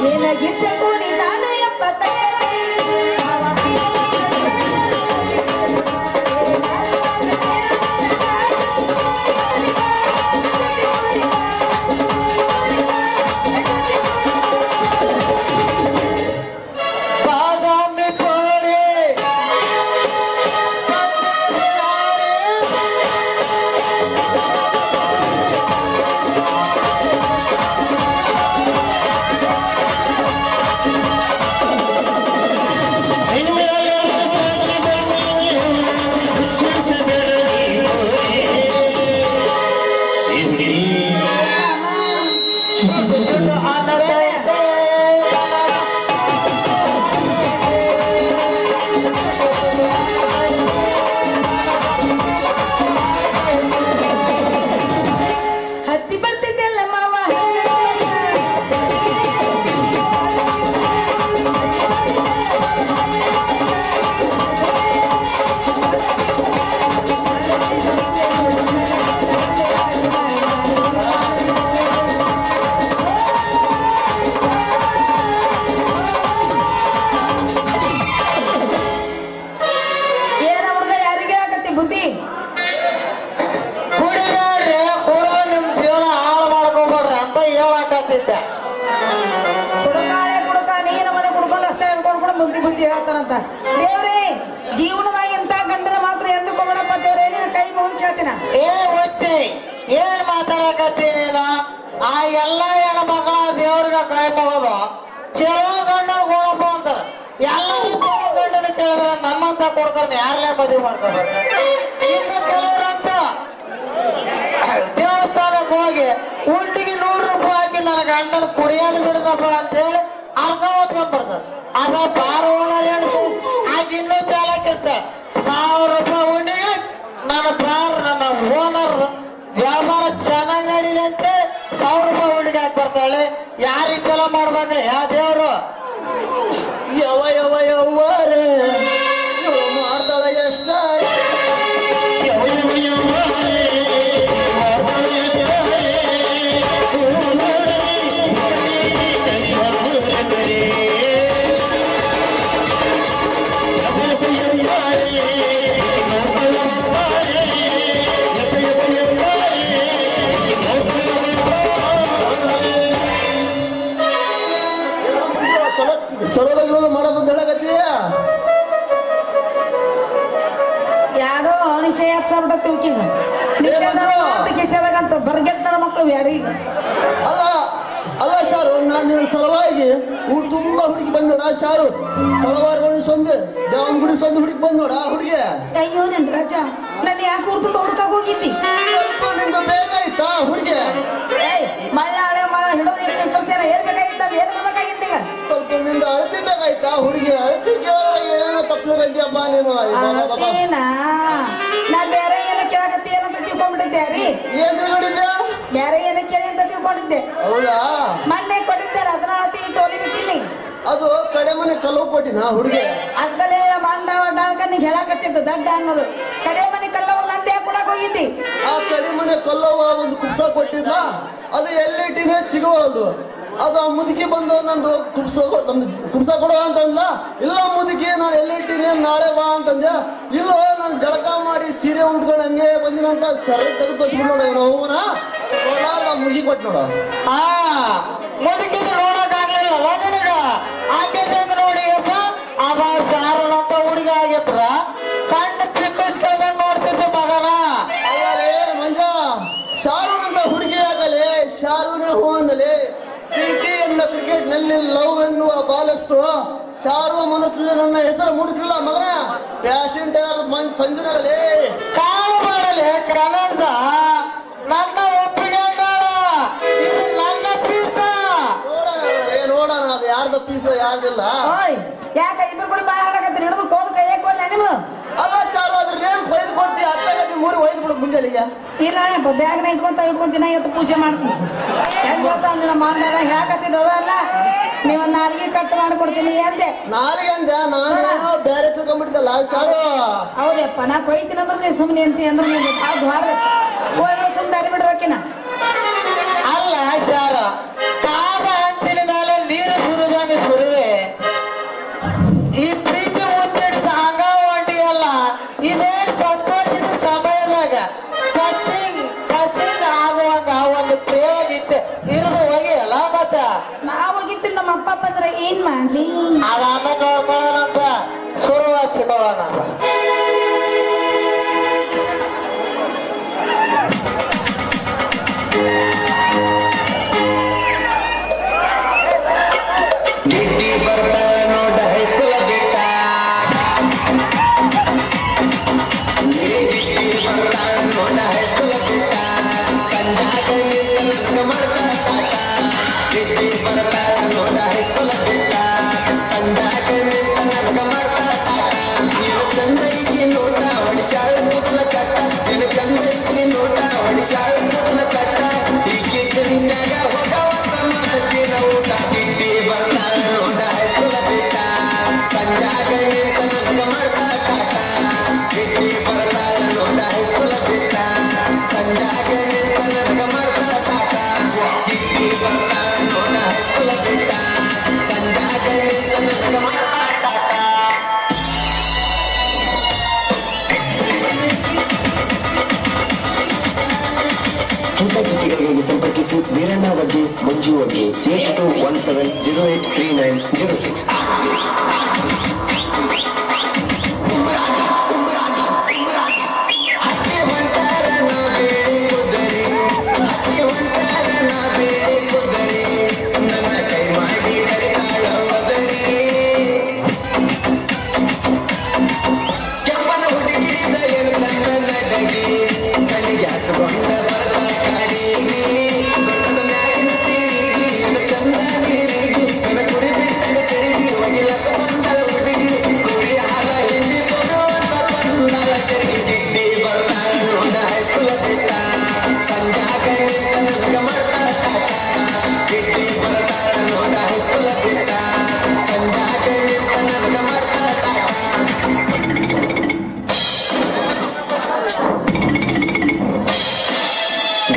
ಏನಾಗಿದ್ದ ಕೂಡಿ ನಾನು 75 ಬಾದಾಮಿ ಪೋರಿ ಅನ್ನದೈತೆ. ಹತ್ತಿ ಬರ್ತಿದ್ದೆಲ್ಲ ಮಾವ ಏನ ಹುಡುಗ ಯಾರಿಗೆ ಆಗತ್ತೆ ಬುದ್ಧಿ ಕುಡಿಬ್ಯಾಡ್ರಿ, ಕುಡೋ ನಿಮ್ ಜೀವನ ಹಾಳು ಮಾಡ್ಕೋಬೇಡ್ರಿ ಅಂತ ಹೇಳಕತ್ತಿದ್ದೆ. ಕುಡುಕ ನೀನು ಮನೆ ಕುಡ್ಕೊಂಡು ರಸ್ತೆ ಹೇಳ್ಕೊಂಡು ಬುದ್ಧಿ ಬುದ್ಧಿ ಹೇಳ್ತಾನಂತ. ದೇವ್ರೇ ಜೀವನದಾಗ ಇಂತ ಗಂಡನ ಮಾತ್ರ ಎಂದು ಕೊಡಪ್ಪ ದೇವ್ರೇ, ನಿನ್ನ ಕೈ ಮುಗಿದು ಕೇಳ್ತೀನ. ಏ ಹುಚ್ಚಿ, ಏನ್ ಮಾತಾಡಕತ್ತಿ ನೀನು? ಆ ಎಲ್ಲ ಹೆಣ್ಮಕ್ಳ ದೇವ್ರಿಗೆ ಕೈ ಮುಗೋದು ಚಲೋ ಗಂಡ ಕೊಡಪ್ಪ ಅಂತಾರ. ಎಲ್ಲರೂ ಚಲೋ ಗಂಡನ ಕೇಳಿದ್ರೆ ನಮ್ಮಂತ ಕೊಡ್ಕೊಂಡು ಯಾರಲ್ಲೇ ಮದುವೆ ಮಾಡ್ಕೋಬೇಕು? ಇನ್ನು ಕೆಲವ್ರಂತ ದೇವಸ್ಥಾನಕ್ಕೆ ಹೋಗಿ ಉಂಡಿಗೆ 100 ರೂಪಾಯಿ ಹಾಕಿ ನನ್ನ ಗಂಡನ ಕುಡಿಯೋದು ಬಿಡದಪ್ಪ ಅಂತೇಳಿ ಅರ್ಧ ಹೊತ್ಕೊಂಡ್ಬರ್ತಾರೆ. ಅದ ಬಾರ್ ಓನರ್ ಎಣಿಸಿ ಆಗ ಇನ್ನೂ ಚಾಲಕಿರ್ತ 1000 ರೂಪಾಯಿ ಉಂಡಿಗೆ ನನ್ನ ಬಾರ್ ನನ್ನ ಓನರ್ ವ್ಯಾಪಾರ ಚೆನ್ನಾಗಿ ನಡೀಲಿ ಅಂತ 1000 ರೂಪಾಯಿ ಉಂಡಿಗೆ ಹಾಕಿ ಬರ್ತಾಳೆ. ಯಾರಿಗೆ ಚಲೋ ಮಾಡ್ಬೇಕ್ರಿ ಯಾ ದೇವ್ರು? ಯವ ಯವ ಯವ್ವಾರೆ ಮಾಡ್ತಾಳ ಎಷ್ಟ ಚಲೋದಾಗಿರೋದು ಮಾಡೋದು ಹೇಳಕತ್ತೀಯ. ಯಾರೋ ನಿಶೆ ಹಚ್ಚಾಬಿಟ್ಟ ಕಿಸೆದಾಗಂತ ಬರ್ಗೆಟ್ ನನ್ನ ಮಕ್ಕಳು ಯಾರೀಗ ಅಲ್ಲ ಅಲ್ಲ ಶಾರು, ನಾನು ನಿನ್ನ ಸಲುವಾಗಿ ಊರು ತುಂಬಾ ಹುಡುಗಿ ಬಂದೋಡ ಶಾರು. ತಳವಾರ ಗುಡಿ ಸೊಂದು ದೇವನ್ ಗುಡಿ ಸೊಂದು ಹುಡುಗಿ ಬಂದೋಡ ಹುಡುಗಿ. ಅಯ್ಯೋ ನನ್ ರಾಜ, ನಾನು ಯಾಕೆ ಊರು ತುಂಬ ಹುಡುಕಾಗ ಹೋಗಿದ್ದಿ? ಸ್ವಲ್ಪ ನಿಂದು ಬೇಕಾಯ್ತಾ ಹುಡುಗಿ? ಮಳ್ಳಾಳೆ ಹಿಡಿದು ಇಟ್ಟು ಕರ್ಸ್ಯಾರ, ಏನ್ ಬೇಕಾಗಿತ್ತ ಏನ್ ಬೇಕಾಗಿತ್ತ ಈಗ? ಸ್ವಲ್ಪ ನಿಂದ ಅಳತಿ ಬೇಕಾಯ್ತಾ ಹುಡುಗಿ? ಅಳತಿ ಕೇಳಿದ್ರೆ ಏನೋ ತಪ್ಪಲು ಬಂದಿಯಪ್ಪ ನೀನು. ಅಳತೀನಾ? ನಾ ಬೇರೆ ಏನೋ ಕೇಳಕತ್ತಿ ಏನಂತ ತಿಳ್ಕೊಂಡ್ಬಿಟ್ಟಿದ್ದೆ ರೀ. ಏನ್ ನೋಡಿದ್ಯಾ? ಬೇರೆ ಏನೋ ಕೇಳಿ ಅಂತ ತಿಳ್ಕೊಂಡಿದ್ದೆ. ಹೌದಾ? ಮೊನ್ನೆ ಕೊಟ್ಟಿದ್ದಾರೆ ಅದನ್ನ ಅಳತಿ ಇಟ್ಟು ಹೊಲಿಬೇಕಿಲ್ಲಿ. ಅದು ಕಡೆ ಮನೆ ಕಲ್ಲು ಕೊಟ್ಟಿನ ಹುಡುಗಿ. ಅದ್ಕಲೆ ಮಂಡ ನೀ ಹೇಳಕತ್ತಿದ್ದು ದಡ್ಡ ಅನ್ನೋದು. ಕಡೆ ಮನೆ ಕಲ್ಲವು ನಂದೇ ಕೊಡಕ್ ಹೋಗಿದ್ದಿ ಆ ಕಡಿ ಮನೆ ಕಲ್ಲವ್ವ ಒಂದು ಕುಬ್ಸ ಕೊಟ್ಟಿದ್ಲ ಅದು ಎಲ್ಲಿಟ್ಟಿನೇ ಸಿಗುವಲ್ದು. ಅದು ಆ ಮುದುಕಿ ಬಂದು ನಂದು ನಮ್ದು ಕುಬ್ಸ ಕೊಡುವ ಅಂತಂದ್ಲ. ಇಲ್ಲ ಮುದುಕಿ ನಾನು ಎಲ್ಲಿಟ್ಟಿನಿ ನಾಳೆ ಬಾ ಅಂತಂದೆ. ಇಲ್ಲ ನಾನು ಜಳಕ ಮಾಡಿ ಸೀರೆ ಉಂಟ್ಕೊಂಡು ಹಂಗೆ ಬಂದಿನಂತ ಸರಿ ತೆಗೆದು ತೋರಿಸ್ಬಿಟ್ಟು ನೋಡ ಅವನ ನಾ ಮುಗಿ ಕೊಟ್ಟು ನೋಡ. ಆ ಮುದುಕಿನ ನೋಡಕ್ ಆಗಿರಲಿಲ್ಲ ನಿನಗ ಆಕೆ ನೋಡಿ ಅಪ್ಪ ಅವ ಸಾರನಂತ ಹುಡುಗ ಆಗೈತ್ರ ಕಣ್ಣು ಪಿಕ್ಕಿಸ್ಕೊಳ್ದಂಗ್ ನೋಡ್ತಿದ್ದೆ ಮಗನ. ಅಲ್ಲರೇ ಮಂಜ, ಶಾರೂನ್ ಅಂತ ಹುಡುಗಿ ಆಗಲೇ ಶಾರೂನೇ ಹೂ ಅಂದಲೇ. ಪ್ರೀತಿ ಎನ್ನ ಕ್ರಿಕೆಟ್ ನಲ್ಲಿ ಲವ್ ಎನ್ನುವ ಬಾಲಸ್ತು ಶಾರು ಮನಸ್ಸಲ್ಲಿ ನನ್ನ ಹೆಸರು ಮೂಡಿಸಲಿಲ್ಲ ಮಗನ. ಫ್ಯಾಷನ್ ಟೈಲರ್ ಸಂಜುನಲ್ಲೇ ಕಾಲು ಮಾಡಲಿ ಕನಸ ನನ್ನ ಒಪ್ಪಿಗೆ ಇದು ನನ್ನ ಪೀಸ. ನೋಡೋಣ ಅದು ಯಾರ್ದ ಪೀಸ ಯಾರ್ದಿಲ್ಲ. ಓಯ್ ಯಾಕ ಇಬ್ರು ಕೂಡ ಬಾಯ್ ಹಾಡಕತ್ತೀರಿ ಹಿಡಿದು ಕೋದ್ ಕೈ ಕೊಡ್ಲ ನೀವು? ಅಲ್ಲ ಶಾರು ಅದ್ರ ಏನ್ ಒಯ್ದು ಕೊಡ್ತಿ ಅತ್ತ ನೀವು ಮೂರು ಒಯ್ದು ಬಿಡು ಮುಂಜಾನೆಗೆ. ಇಲ್ಲ ಬ್ಯಾಗ್ನ ಇಟ್ಕೊಂತಿನ ಇವತ್ತು ಪೂಜೆ ಮಾಡ್ತೀನಿ. ಹೆಂಗ್ ಗೊತ್ತಾ ನಿನ್ನ ಮಾಂಡಾರ ಹೇಳಕತ್ತಿದ್ದವ ಅಲ್ಲ ನೀವು ನಾಲ್ಗೆ ಕಟ್ ಮಾಡ್ಕೊಡ್ತೀನಿ ಅಂದೆ. ನಾಲ್ಗೆ ಅಂದೆ ನಾನು ಬೇರೆ ತಿಳ್ಕೊಂಡ್ಬಿಡ್ತಲ್ಲ ಶಾರು. ಹೌದಪ್ಪ ನಾ ಕೊಯ್ತೀನಿ ಅಂದ್ರೆ ನೀವು ಸುಮ್ಮನೆ ಅಂತಿ ಅಂದ್ರೆ ನೀವು ಹೋಗಿ ಸುಮ್ಮನೆ ದಾರಿ ಬಿಡ್ಬೇಕಿನ. ಅಲ್ಲ ಶಾರ ಕಾದ ಹಂಚಿನ ಮೇಲೆ ನೀರು ಸುರಿದಾಗ ಸುರುವೆ ಈ ಪ್ರೀತಿ ಮುಚ್ಚಿಡಿಸ ಹಂಗ ಹೊಂಟಿಯಲ್ಲ. ಇದೇ ಸಂತೋಷದ ಸಮಯದಾಗ ಟಚಿಂಗ್ ಆಗುವಾಗ ಒಂದು ಪ್ರೇಮ ಗೀತೆ ಇರುದು ಹೋಗಿಯಲ್ಲ ಮತ್ತ ನಾವು ಹೋಗಿತ್ತು ನಮ್ಮ ಅಪ್ಪ ಬಂದ್ರೆ ಏನ್ ಮಾಡ್ಲಿ ಅದ ಆಮೇಲೆ ನೋಡ್ಕೊಳ್ಳೋಣಂತ ಶುರು ಹಚ್ಚಿಕೊಳ್ಳೋಣ. ಗಿಡ್ಡಿ ಬರ್ತಾಳ ನೋಡ ಹೈಸ್ಕೂಲ ಬಿಟ್ಟ ಗಿಡ್ಡಿ ಬರ್ತಾಳ ನೋಡ ಹೈಸ್ಕೂಲ ಬಿಟ್ಟ ಸಂಜಾಗ ನಿಂತ ಮಾಡ್ತಾಳ ಕಾಟ. ಗಿಡ್ಡಿ ಬರ್ತಾಳ ನೋಡ ಹೈಸ್ಕೂಲ ಬಿಟ್ಟ ಸಂಜಾಗ ನಿಂತ ನನಗ ಮಾಡ್ತಾಳ ಕಾಟ. ನೀನು ಚಂದೈಗಿ ನೋಟ ಹೊಡಿಸಾಳ ಮೊದಲ ಕಟ್ಟ. ನೀನು ಚಂದೈಗಿ ನೋಟ ಹೊಡಿಸಾಳ ಮೊದಲ ಕಟ್ಟ. ಈಕೆ ಚಂದಾಗ ಹೋಗವಂತ ಮಾತಿನ ಊಟ. ಗಿಡ್ಡಿ ಬರ್ತಾಳ ನೋಡ ಹೈಸ್ಕೂಲ ಬಿಟ್ಟ ಸಂಜಾಗ ನಿಂತ ನನಗ ಮಾಡ್ತಾಳ ಕಾಟ. ಗಿಡ್ಡಿ ಬರ್ತಾಳ ನೋಡ ಹೈಸ್ಕೂಲ ಬಿಟ್ಟ ಸಂಜಾಗ ನಿಂತ ನನಗ ಮಾಡ್ತಾಳ ಕಾಟ. ಗಿಡ್ಡಿ ಬರ್ತಾಳ ನೋಡ ಹೈಸ್ಕೂಲ ಬಿಟ್ಟ ಸಂಜಾಗ ನಿಂತ ನನಗ ಮಾಡ್ತಾಳ ಕಾಟ. ಇಂಥ ಗೀತೆಗಳಿಗೆ ಸಂಪರ್ಕಿಸಿ ವೀರಣ್ಣ ಬಗ್ಗೆ ಮಂಜು ಬಗ್ಗೆ 8217083906. ಹತ್ತಿ ಹೊಂಟಾರ ನಾ ಬೇಳೆ ಕುದರಿ ಹತ್ತಿ ಹೊಂಟಾರ ನಾ ಬೇಳೆ ಕುದರಿ ನನ್ನ ಕೈ ಮಾಡಿ ಕರಿತಾಳ ಒದರಿ. ಕೆಂಪನ ಹುಡುಗಿದ ಏನು ಚಂದ ನಡಗಿ ಕಣ್ಣಿಗೆ ಹಚ್ಕೊಂಡ ಬರ್ತಾಳ ಕಾಡಿಗಿ. ಸೊಂಟದ ಮ್ಯಾಗಿನ ಸೀರಿಗಿ ಏನು ಚಂದ ನೀರಿಗಿ ನನ್ನ ಕುಡಿ ಬಿಟ್ಟಗ ತೆರಿಗಿ ಒಗಿಲಕ್ಕ ಬಂದಳ ಹುಡುಗಿ. ಕುಡಿ ಹಾಲ ಹಿಂಡಿ ಕೊಡುವಂತ ಬಂದಳ ತೆರಿಗೆ. ಗಿಡ್ಡಿ ಬರ್ತಾಳ ನೋಡ ಹೈಸ್ಕೂಲ ಬಿಟ್ಟ ಸಂಜಾಗ ನಿಂತ ನನಗ ಮಾಡ್ತಾಳ ಕಾಟ. ಗಿಡ್ಡಿ ಬರ್ತಾಳ ನೋಡ ಹೈಸ್ಕೂಲ ಬಿಟ್ಟ ಸಂಜಾಗ ನಿಂತ ನನಗ ಮಾಡ್ತಾಳ ಕಾಟ.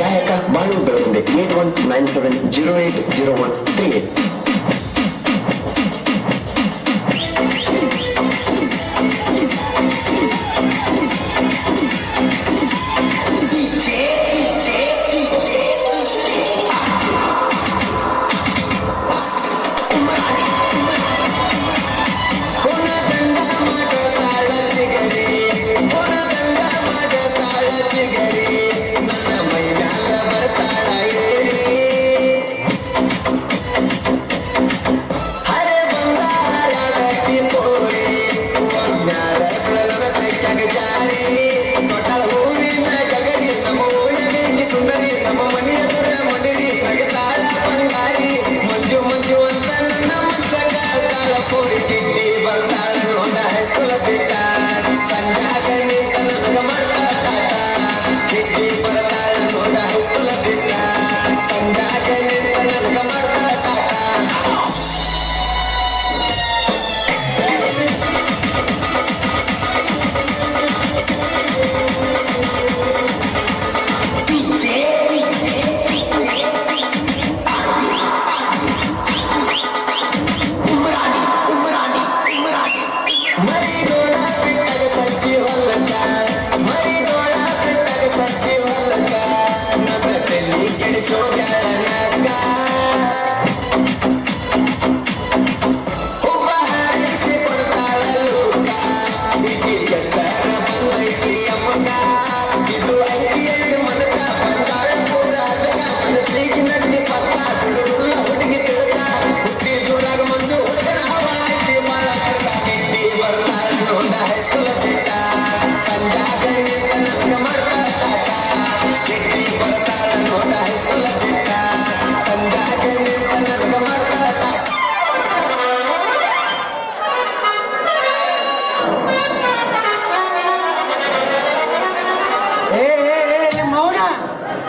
ಗಾಯಕ ಬಾಳು ಬೆಳಗುಂದೆ 8197080138. ನನ್ನ ಮೈ ಮ್ಯಾಲ ಬರ್ತಾಳ ಏರಿ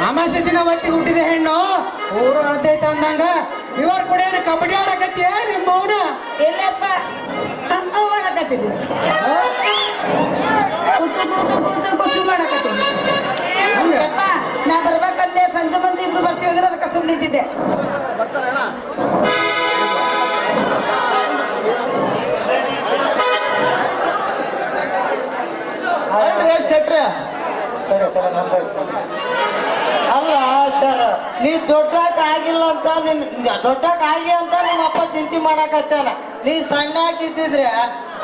ಅಮಾಸೆ ದಿನ ಒತ್ತಿ ಹುಟ್ಟಿದ ಹೆಣ್ಣು ಊರು ಅಳ್ತೈತ ಅಂದಂಗ ಇವರು ಕೂಡ ಏನು ಕಬಡ್ಡಿ ಆಡಕತ್ತೀಯ ನಿಮ್ಮ ಮೌನ ಎಲ್ಲಪ್ಪ ಮಾಡಕತ್ತಿದ್ವಿ ಕುಚು ಕುಚು ಕುಚು ಕುಚು ಮಾಡಕತ್ತಿದ್ವಿ ಯಪ್ಪ ನಾ ಬರ್ಬೇಕಂದೆ ಸಂಜೆ ಮಂಜು ಇಬ್ರು ಬರ್ತೀವಿ ಅಂದ್ರೆ ಅದಕ್ಕೆ ಸುಮ್ಮನೆ ನಿಂತಿದ್ದೆ ಅಲ್ರಿ ಶೆಟ್ರೆ ಅಲ್ಲ ಸರ್ ನೀ ದೊಡ್ಡಾಕ ಆಗಿಲ್ಲ ಅಂತ ದೊಡ್ಡಾಕ ಆಗಿ ಅಂತ ನಿಮ್ಮ ಅಪ್ಪ ಚಿಂತೆ ಮಾಡಕತ್ತಾನ ನೀ ಸಣ್ಣಾಕಿದ್ದಿದ್ರೆ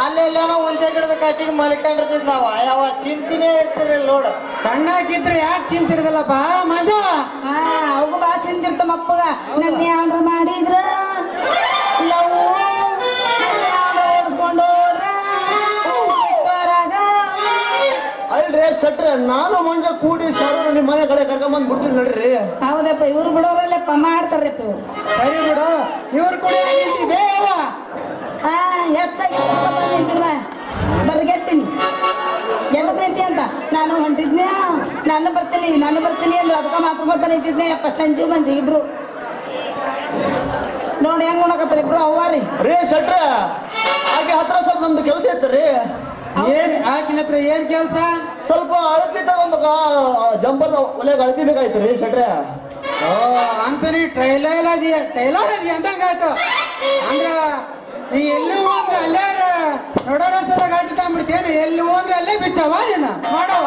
ಅಲ್ಲೆಲ್ಲೇನೋ ಹುಂಚೆ ಗಿಡದ ಕಟ್ಟಿಗೆ ಮಲ್ಕೊಂಡಿರ್ತಿದ್ ನಾವು ಯಾವ ಚಿಂತಿನೇ ಇರ್ತಿರಲ್ಲ ನೋಡು ಸಣ್ಣಾಗಿದ್ರೆ ಯಾಕೆ ಚಿಂತಿರದಲ್ಲಪ್ಪ ಮಂಜು ಅವು ಬಾ ಚಿಂತಿರ್ತಮ್ಮ ಅಪ್ಪಗ ನನ್ನ ಯಾರು ಮಾಡಿದ್ರ ಲವ್ ಓಡಿಸ್ಕೊಂಡು ಹೋದ್ರ ಅಲ್ರಿ ಶೆಟ್ರೆ ನಾನು ಮಂಜ ಕೂಡಿ ಸರ್ ನಿಮ್ಮ ಮನೆ ಕಡೆ ಕರ್ಕೊಂಬಂದ್ ಬಿಡ್ತೀನಿ ನೋಡ್ರಿ ಹೌದಪ್ಪ ಇವ್ರು ಬಿಡೋರಲ್ಲಪ್ಪ ಮಾಡ್ತಾರಪ್ಪ ಇವ್ರು ಸರಿ ಬಿಡು ಇವ್ರು ಕೂಡ ಬೇವ ಹೆಚ್ಚಾಗಿ ನಿಂತಿರುವ ಬರ್ಗೆಟ್ಟಿನಿ ಎದಕ್ ನಿಂತಿ ಅಂತ ನಾನು ಹೊಂಟಿದ್ನೆ ನಾನು ಬರ್ತೀನಿ ಅಂದ್ರೆ ಅದಕ್ಕೆ ಮಾತ್ರ ಮಾತ್ರ ನಿಂತಿದ್ನೆ ಅಪ್ಪ ಸಂಜೆ ಮಂಜು ಇಬ್ರು ನೋಡಿ ಹೆಂಗ್ ನೋಡಕತ್ತಾರ ಇಬ್ರು ಅವ್ವಾರಿ ರೇ ಶೆಟ್ರೆ ಹಾಗೆ ಹತ್ರ ಸ್ವಲ್ಪ ನಮ್ದು ಕೆಲಸ ಐತ್ರಿ ಏನ್ ಆಕಿನ ಹತ್ರ ಏನ್ ಕೆಲ್ಸ ಸ್ವಲ್ಪ ಅಳತಿ ತಗೊಂಬಕ ಜಂಪರ್ ಒಲೆಗೆ ಅಳತಿ ಬೇಕಾಯ್ತು ಶೆಟ್ರೆ ಓ ಅಂತ ನೀ ಟೈಲರ್ ಅದಿ ಅಂದಂಗಾಯ್ತು ಅಂದ್ರ ನೀ ಎಲ್ಲಿ ಹೋದ್ರೆ ಅಲ್ಲೇ ನೋಡೋಣ ಸಲ ಗಾಡಿ ತಗೊಂಡ್ಬಿಡ್ತೇನೆ ಎಲ್ಲಿ ಹೋದ್ರೆ ಅಲ್ಲೇ ಬಿಚ್ಚವ ನೀನು ಮಾಡವ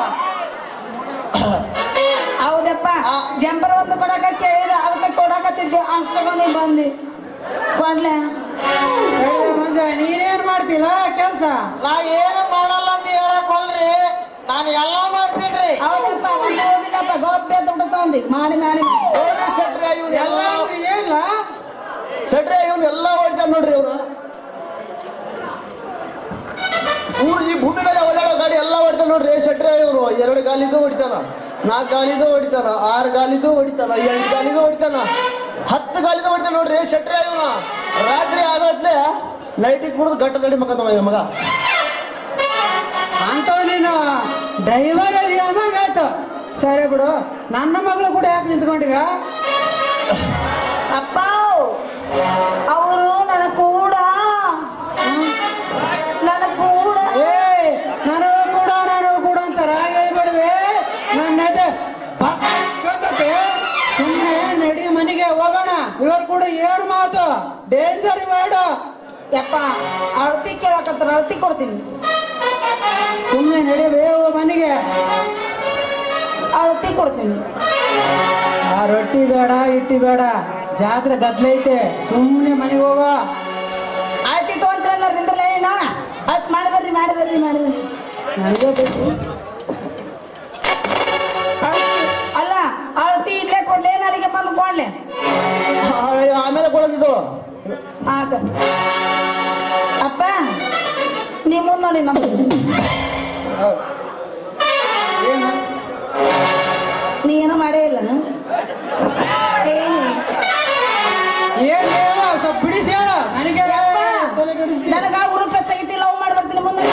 ಹೌದಪ್ಪ ಜಂಪರ್ ಒಂದು ಕೊಡಕ ಕೇಳಿದ ಅದಕ್ಕೆ ಕೊಡಕತ್ತಿದ್ದೆ ಅಷ್ಟಾಗ ನೀ ಬಂದಿ ಕೊಡ್ಲೆ ಮಂಜ ನೀನೇನ್ ಮಾಡ್ತಿಲ್ಲ ಕೆಲ್ಸ ನಾ ಏನು ಮಾಡಲ್ಲ ಅಂತ ಹೇಳಕೊಲ್ರಿ ನಾನು ಎಲ್ಲ ಮಾಡ್ತೀನಿ ಹೌದಪ್ಪ ಒಂದು ಓದಿಲ್ಲಪ್ಪ ಗೋಪ್ಯ ದುಡ್ಡು ತಗೊಂಡಿ ಮಾಡಿ ಶೆಟ್ರೆ ಇವ್ರು ಎಲ್ಲ ಎಲ್ಲ ಅಂದ್ರೆ ಏನಿಲ್ಲ ಶೆಟ್ರೆ ಇವ್ನು ಎಲ್ಲ ಹೊಡಿತಾನ ನೋಡ್ರಿ ಇವ್ರು ಊರು ಈ ಭೂಮಿ ಮೇಲೆ ಓಡಾಡೋ ಗಾಡಿ ಎಲ್ಲ ಹೊಡಿತಾನ ನೋಡ್ರಿ ಶೆಟ್ರೆ ಇವ್ರು 2 ಗಾಲಿದು ಹೊಡಿತಾನ 4 ಗಾಲಿದು ಹೊಡಿತಾನ 6 ಗಾಲಿದು ಹೊಡಿತಾನ 8 ಗಾಲಿದು ಹೊಡಿತಾನ 10 ಗಾಲಿದು ಹೊಡಿತಾನ ನೋಡ್ರಿ ಶೆಟ್ರೆ ಇವನು ರಾತ್ರಿ ಆಗತ್ಲೆ ನೈಟಿಗೆ ಕುಡಿದು ಗಟ್ಟ ದಡಿ ಮಕ್ಕಂತ ಮಗ ಅಂತ ನೀನು ಡ್ರೈವರ್ ಅದಿ ಅನ್ನಂಗಾಯ್ತು ಸರಿ ಬಿಡು ನನ್ನ ಮಗಳು ಕೂಡ ಯಾಕೆ ನಿಂತ್ಕೊಂಡಿರ ಅಪ್ಪ ಅವರು ನನ್ನ ಕೂಡ ಏ ನನಗೂ ಕೂಡ ಅಂತಾರ ಹೇಳ್ಬೇಡ್ವೆ ನನ್ನ ಸುಮ್ಮನೆ ನಡಿ ಮನೆಗೆ ಹೋಗೋಣ ಇವರು ಕೂಡ ಏರ್ ಮಾತು ಡೇಂಜರ್ ಬೇಡ ಯಪ್ಪ ಅಳತಿ ಕೇಳಕತ್ತಾರ ಅಳತಿ ಕೊಡ್ತೀನಿ ಸುಮ್ಮನೆ ನಡಿವೇ ಮನೆಗೆ ಅಳತಿ ಕೊಡ್ತೀನಿ ಆ ರೊಟ್ಟಿ ಬೇಡ ಇಟ್ಟಿ ಬೇಡ ಜಾತ್ರೆ ಗದ್ಲೈತೆ ಸುಮ್ಮನೆ ಮನೆಗೆ ಹೋಗ ಅಳತಿ ತಗೊಂಡ್ರೆ ನಿಂದ್ರಲೇ ನೋಡ ಅಳತ್ ಮಾಡಿ ಬರ್ರಿ ನನಗೆ ಬೇಕು ಅಲ್ಲ ಅಳತಿ ಇಲ್ಲೇ ಕೊಡ್ಲೇ ನನಗೆ ಬಂದು ಕೊಡ್ಲೆ ಆಮೇಲೆ ಕೊಡೋದಿದು ಆತ ಅಪ್ಪ ನೀ ಮುಂದೆ ನೋಡಿ ನಮ್ಮ ಏನು ನೀ ಏನೂ ಮಾಡೇ ಇಲ್ಲ ಏನು ಏನ್ ಸ್ವಲ್ಪ ಬಿಡಿಸಿ ಹೇಳ ನನಗೆ ತಲೆ ಕೆಡಿಸ್ತೀನಿ ನನಗ ಉರುಪ್ ಹೆಚ್ಚಾಗಿತ್ತು ಲವ್ ಮಾಡಿ ಬರ್ತೀನಿ ಮುಂದೆ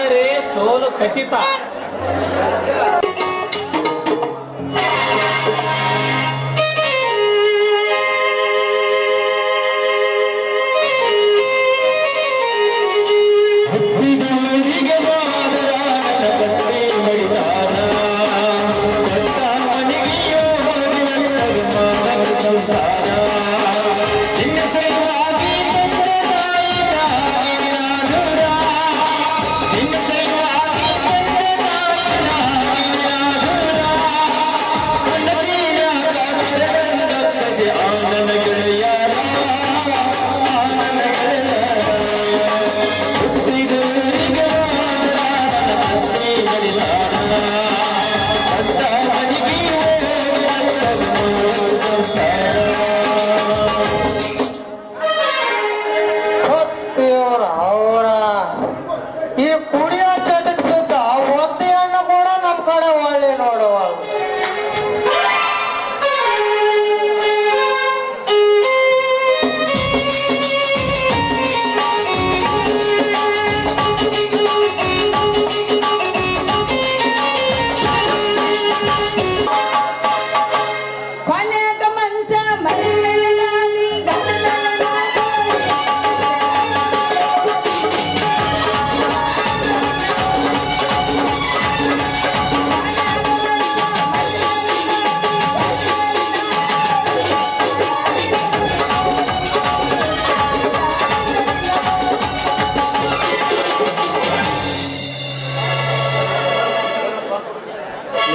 ಆದರೆ ಸೋಲು ಖಚಿತ. ಅವರ ಈ ಕುಡಿಯೋ ಚಟಕ್ ಬಿದ್ದ ಒತ್ತಿ ಹಣ್ಣು ಕೂಡ ನಮ್ ಕಡೆ ಒಳ್ಳೆ ನೋಡುವ. ಕೊನೆಗ ಮಂಚ ಮರಿಬೇಡಾದಿ ಗಂಡನ